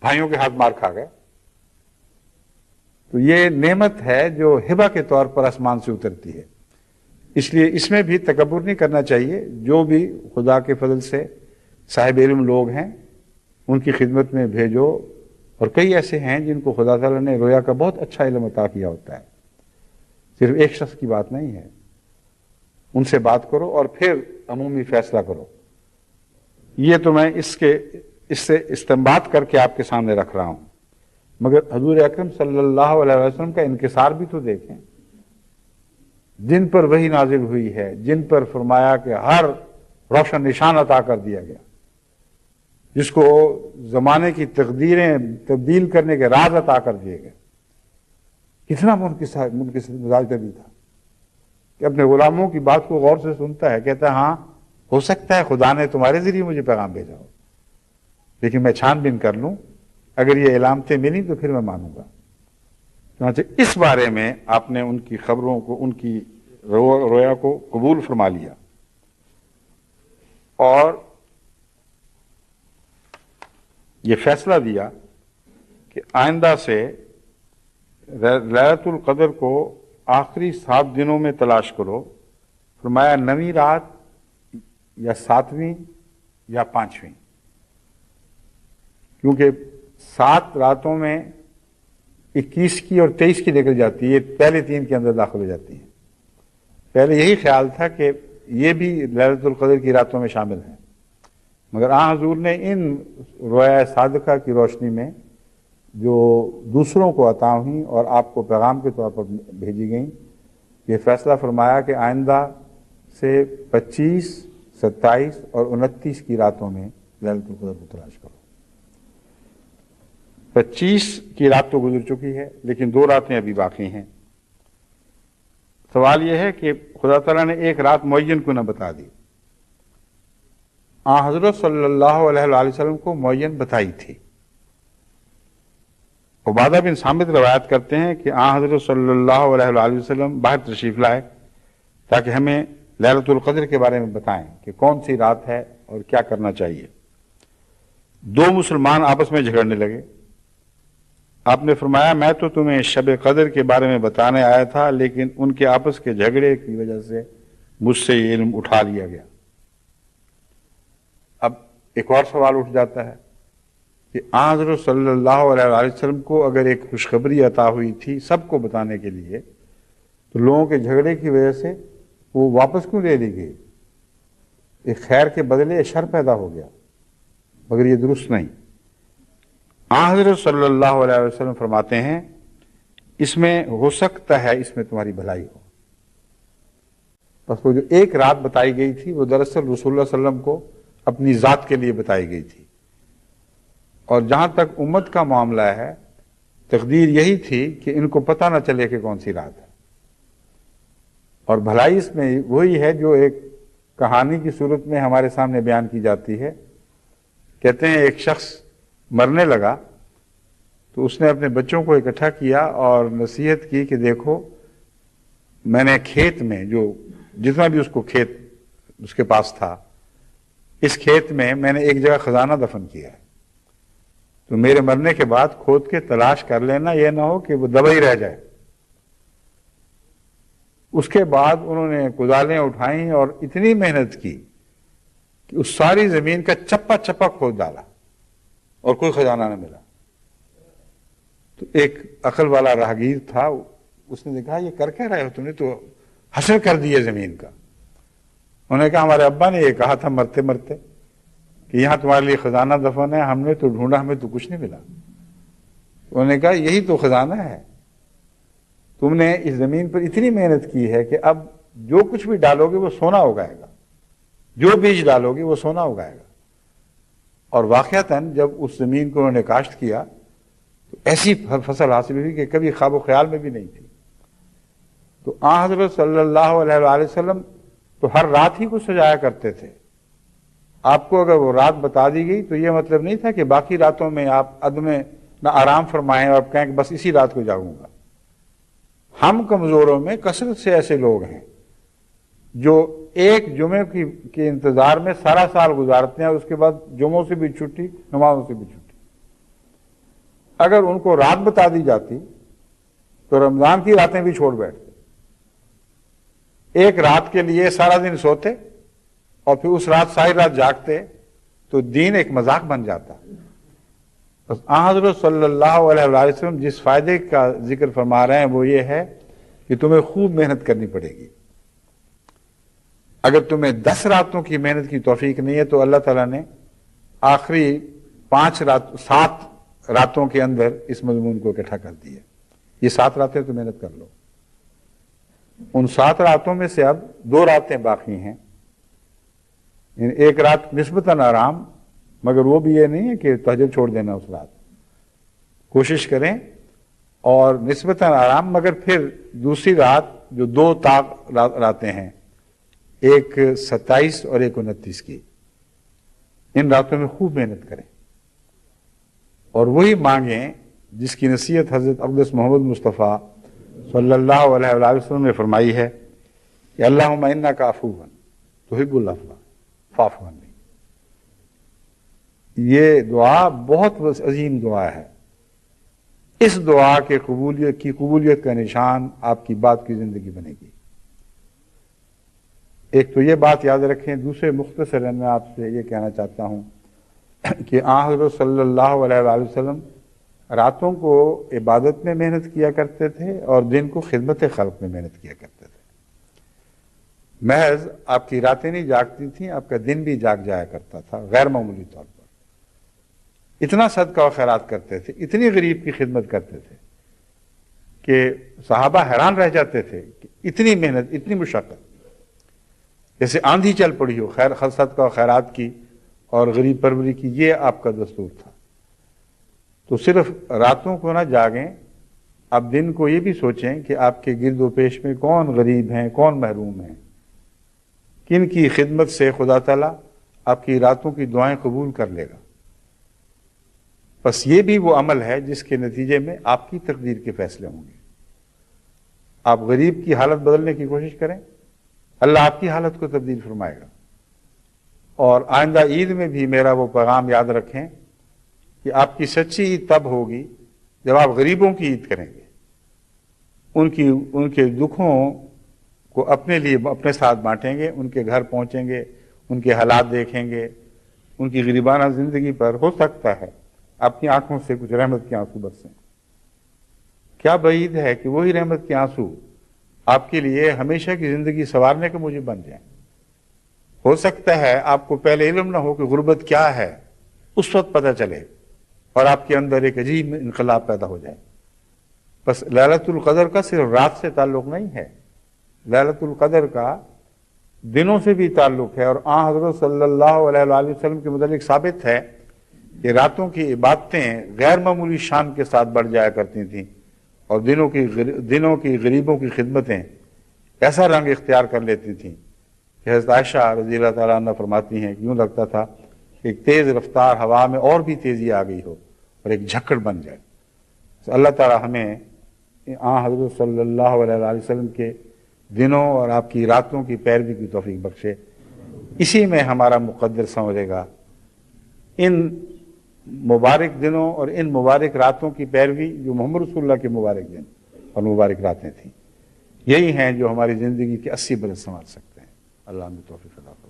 بھائیوں کے ہاتھ مار کھا گئے۔ تو یہ نعمت ہے جو ہبہ کے طور پر آسمان سے اترتی ہے، اس لیے اس میں بھی تکبر نہیں کرنا چاہیے۔ جو بھی خدا کے فضل سے صاحب علم لوگ ہیں ان کی خدمت میں بھیجو، اور کئی ایسے ہیں جن کو خدا تعالیٰ نے رویا کا بہت اچھا علم عطا کیا ہوتا ہے، صرف ایک شخص کی بات نہیں ہے، ان سے بات کرو اور پھر عمومی فیصلہ کرو۔ یہ تو میں اس سے استنباط کر کے آپ کے سامنے رکھ رہا ہوں۔ مگر حضور اکرم صلی اللہ علیہ وسلم کا انکسار بھی تو دیکھیں، جن پر وحی نازل ہوئی ہے، جن پر فرمایا کہ ہر روشن نشان عطا کر دیا گیا، جس کو زمانے کی تقدیریں تبدیل کرنے کے راز عطا کر دیے گئے، کتنا منکسر مزاج کا بھی تھا کہ اپنے غلاموں کی بات کو غور سے سنتا ہے، کہتا ہے ہاں ہو سکتا ہے خدا نے تمہارے ذریعے مجھے پیغام بھیجا ہو، لیکن میں چھان بین کر لوں، اگر یہ علامتیں ملی تو پھر میں مانوں گا۔ چنانچہ اس بارے میں آپ نے ان کی خبروں کو، ان کی رویا کو قبول فرما لیا، اور یہ فیصلہ دیا کہ آئندہ سے لیلۃ القدر کو آخری 7 دنوں میں تلاش کرو۔ فرمایا 9ویں رات یا 7ویں یا 5ویں، کیونکہ 7 راتوں میں 21 کی اور 23 کی نکل جاتی ہے، یہ پہلے 3 کے اندر داخل ہو جاتی ہیں۔ پہلے یہی خیال تھا کہ یہ بھی لیلۃ القدر کی راتوں میں شامل ہیں، مگر آن حضور نے ان رویا صادقہ کی روشنی میں جو دوسروں کو عطا ہوئیں اور آپ کو پیغام کے طور پر بھیجی گئیں، یہ فیصلہ فرمایا کہ آئندہ سے 25، 27 اور 29 کی راتوں میں لیلۃ القدر کو تلاش کرو۔ 25 کی رات تو گزر چکی ہے، لیکن 2 راتیں ابھی باقی ہیں۔ سوال یہ ہے کہ خدا تعالیٰ نے ایک رات معین کو نہ بتا دی، آن حضرت صلی اللہ علیہ وآلہ وسلم کو معین بتائی تھی۔ عبادہ بن صامت روایت کرتے ہیں کہ آن حضرت صلی اللہ علیہ وآلہ وسلم باہر تشریف لائے تاکہ ہمیں لیلۃ القدر کے بارے میں بتائیں کہ کون سی رات ہے اور کیا کرنا چاہیے۔ 2 مسلمان آپس میں جھگڑنے لگے۔ آپ نے فرمایا میں تو تمہیں شب قدر کے بارے میں بتانے آیا تھا، لیکن ان کے آپس کے جھگڑے کی وجہ سے مجھ سے یہ علم اٹھا لیا گیا۔ اب ایک اور سوال اٹھ جاتا ہے کہ آن حضرت صلی اللہ علیہ وآلہ وسلم کو اگر ایک خوشخبری عطا ہوئی تھی سب کو بتانے کے لیے، تو لوگوں کے جھگڑے کی وجہ سے وہ واپس کیوں لے لی گئی؟ ایک خیر کے بدلے شر پیدا ہو گیا، مگر یہ درست نہیں۔ آن حضرت صلی اللہ علیہ وسلم فرماتے ہیں اس میں ہو سکتا ہے اس میں تمہاری بھلائی ہو۔ بس وہ جو ایک رات بتائی گئی تھی وہ دراصل رسول اللہ صلی اللہ علیہ وسلم کو اپنی ذات کے لیے بتائی گئی تھی، اور جہاں تک امت کا معاملہ ہے تقدیر یہی تھی کہ ان کو پتہ نہ چلے کہ کون سی رات ہے، اور بھلائی اس میں وہی ہے جو ایک کہانی کی صورت میں ہمارے سامنے بیان کی جاتی ہے۔ کہتے ہیں ایک شخص مرنے لگا تو اس نے اپنے بچوں کو اکٹھا کیا اور نصیحت کی کہ دیکھو میں نے کھیت میں جو جتنا بھی اس کو کھیت اس کے پاس تھا، اس کھیت میں میں نے ایک جگہ خزانہ دفن کیا ہے، تو میرے مرنے کے بعد کھود کے تلاش کر لینا، یہ نہ ہو کہ وہ دبا ہی رہ جائے۔ اس کے بعد انہوں نے کدالیں اٹھائیں اور اتنی محنت کی کہ اس ساری زمین کا چپا چپا کھود ڈالا اور کوئی خزانہ نہ ملا۔ تو ایک عقل والا راہگیر تھا، اس نے کہا یہ کر کیا رہے ہو، تم نے تو حشر کر دیے زمین کا۔ انہوں نے کہا ہمارے ابا نے یہ کہا تھا مرتے مرتے کہ یہاں تمہارے لیے خزانہ دفن ہے، ہم نے تو ڈھونڈا ہمیں تو کچھ نہیں ملا۔ انہوں نے کہا یہی تو خزانہ ہے، تم نے اس زمین پر اتنی محنت کی ہے کہ اب جو کچھ بھی ڈالو گے وہ سونا اگائے گا، جو بیج ڈالو گے وہ سونا اگائے گا۔ اور واقعتاً جب اس زمین کو انہوں نے کاشت کیا تو ایسی فصل حاصل ہوئی کہ کبھی خواب و خیال میں بھی نہیں تھی۔ تو آن حضرت صلی اللہ علیہ وآلہ وسلم تو ہر رات ہی کو سجایا کرتے تھے۔ آپ کو اگر وہ رات بتا دی گئی تو یہ مطلب نہیں تھا کہ باقی راتوں میں آپ عدم نہ آرام فرمائیں اور آپ کہیں کہ بس اسی رات کو جاگوں گا۔ ہم کمزوروں میں کثرت سے ایسے لوگ ہیں جو ایک جمعے کے انتظار میں سارا سال گزارتے ہیں، اس کے بعد جمعوں سے بھی چھٹی، نمازوں سے بھی چھٹی۔ اگر ان کو رات بتا دی جاتی تو رمضان کی راتیں بھی چھوڑ بیٹھتے، ایک رات کے لیے سارا دن سوتے اور پھر اس رات ساری رات جاگتے، تو دین ایک مذاق بن جاتا۔ بس آن حضرت صلی اللہ علیہ وآلہ وسلم جس فائدے کا ذکر فرما رہے ہیں وہ یہ ہے کہ تمہیں خوب محنت کرنی پڑے گی۔ اگر تمہیں 10 راتوں کی محنت کی توفیق نہیں ہے تو اللہ تعالیٰ نے آخری 7 راتوں کے اندر اس مضمون کو اکٹھا کر دی ہے۔ یہ 7 راتیں تو محنت کر لو۔ ان 7 راتوں میں سے اب 2 راتیں باقی ہیں، یعنی ایک رات نسبتاً آرام، مگر وہ بھی یہ نہیں ہے کہ تہجد چھوڑ دینا اس رات، کوشش کریں اور نسبتاً آرام، مگر پھر دوسری رات جو 2 طاق راتیں ہیں، ایک 27 اور ایک 29 کی، ان راتوں میں خوب محنت کریں اور وہی مانگیں جس کی نصیحت حضرت اقدس محمد مصطفیٰ صلی اللہ علیہ وآلہ وسلم نے فرمائی ہے کہ اللہم انک عفو تحب العفو فاعف عنی۔ یہ دعا بہت عظیم دعا ہے۔ اس دعا کے قبولیت کا نشان آپ کی بات کی زندگی بنے گی۔ ایک تو یہ بات یاد رکھیں، دوسرے مختصراً میں آپ سے یہ کہنا چاہتا ہوں کہ آن حضرت صلی اللہ علیہ وآلہ وسلم راتوں کو عبادت میں محنت کیا کرتے تھے اور دن کو خدمت خلق میں محنت کیا کرتے تھے۔ محض آپ کی راتیں نہیں جاگتی تھیں، آپ کا دن بھی جاگ جایا کرتا تھا غیر معمولی طور پر۔ اتنا صدقہ و خیرات کرتے تھے، اتنی غریب کی خدمت کرتے تھے کہ صحابہ حیران رہ جاتے تھے کہ اتنی محنت، اتنی مشقت، جیسے آندھی چل پڑی ہو صدقہ و خیرات کی اور غریب پروری کی، یہ آپ کا دستور تھا۔ تو صرف راتوں کو نہ جاگیں، اب دن کو یہ بھی سوچیں کہ آپ کے گرد و پیش میں کون غریب ہیں، کون محروم ہیں، کن کی خدمت سے خدا تعالیٰ آپ کی راتوں کی دعائیں قبول کر لے گا۔ بس یہ بھی وہ عمل ہے جس کے نتیجے میں آپ کی تقدیر کے فیصلے ہوں گے۔ آپ غریب کی حالت بدلنے کی کوشش کریں، اللہ آپ کی حالت کو تبدیل فرمائے گا۔ اور آئندہ عید میں بھی میرا وہ پیغام یاد رکھیں کہ آپ کی سچی عید تب ہوگی جب آپ غریبوں کی عید کریں گے، ان کے دکھوں کو اپنے لیے اپنے ساتھ بانٹیں گے، ان کے گھر پہنچیں گے، ان کے حالات دیکھیں گے، ان کی غریبانہ زندگی پر ہو سکتا ہے اپنی آنکھوں سے کچھ رحمت کے آنسو برسیں۔ کیا بعید ہے کہ وہی رحمت کے آنسو آپ کے لیے ہمیشہ کی زندگی سنوارنے کے موجب بن جائیں۔ ہو سکتا ہے آپ کو پہلے علم نہ ہو کہ غربت کیا ہے، اس وقت پتہ چلے اور آپ کے اندر ایک عجیب انقلاب پیدا ہو جائے۔ بس لیلۃ القدر کا صرف رات سے تعلق نہیں ہے، لیلۃ القدر کا دنوں سے بھی تعلق ہے، اور آن حضرت صلی اللہ علیہ وآلہ وسلم کے متعلق ثابت ہے کہ راتوں کی عبادتیں غیر معمولی شان کے ساتھ بڑھ جایا کرتی تھیں، اور دنوں کی غریبوں کی خدمتیں ایسا رنگ اختیار کر لیتی تھیں کہ حضرت عائشہ رضی اللہ تعالیٰ عنہ فرماتی ہیں کہ یوں لگتا تھا کہ ایک تیز رفتار ہوا میں اور بھی تیزی آ گئی ہو اور ایک جھکڑ بن جائے۔ تو اللہ تعالیٰ ہمیں آن حضرت صلی اللہ علیہ وآلہ وسلم کے دنوں اور آپ کی راتوں کی پیروی کی توفیق بخشے، اسی میں ہمارا مقدر سمجھے گا۔ ان مبارک دنوں اور ان مبارک راتوں کی پیروی جو محمد رسول اللہ کے مبارک دن اور مبارک راتیں تھیں، یہی ہیں جو ہماری زندگی کے 80 برس سنوار سکتے ہیں۔ اللہ ہمیں توفیق عطا فرمائے۔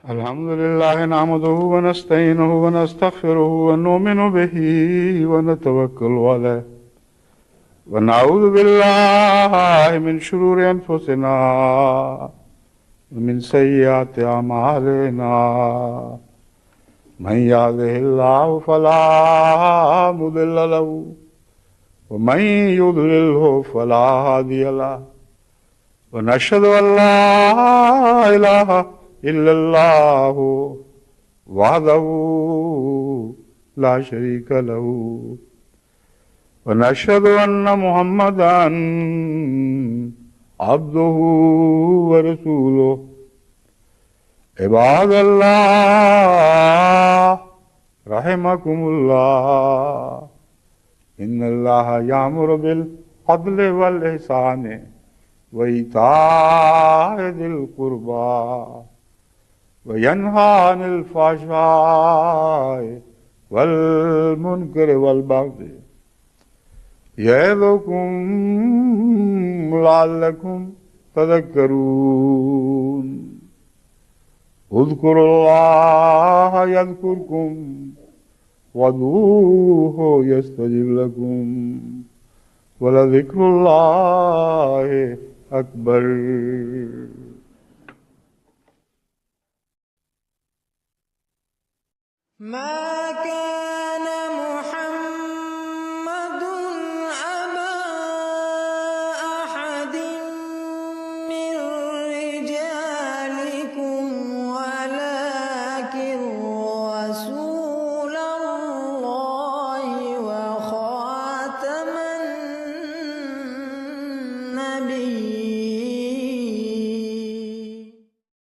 الحمد لله نحمده ونستعينه ونستغفره ونؤمن به ونتوكل عليه ونعوذ بالله من شرور أنفسنا ومن سيئات أعمالنا من يهده الله فلا مضل له ومن يضلله فلا هادي له ونشهد أن لا إله إلا الله وحده لا شريك له ونشهد أن محمدا عبده ورسوله عباد الله رحمكم الله إن الله يأمر بالعدل والإحسان وإيتاء ذي القربى وينهى عن الفحشاء والمنكر والبغي يعظكم لعلكم تذكرون اذكروا الله يذكركم وادعوه يستجب لكم ولذكر الله اکبر. ما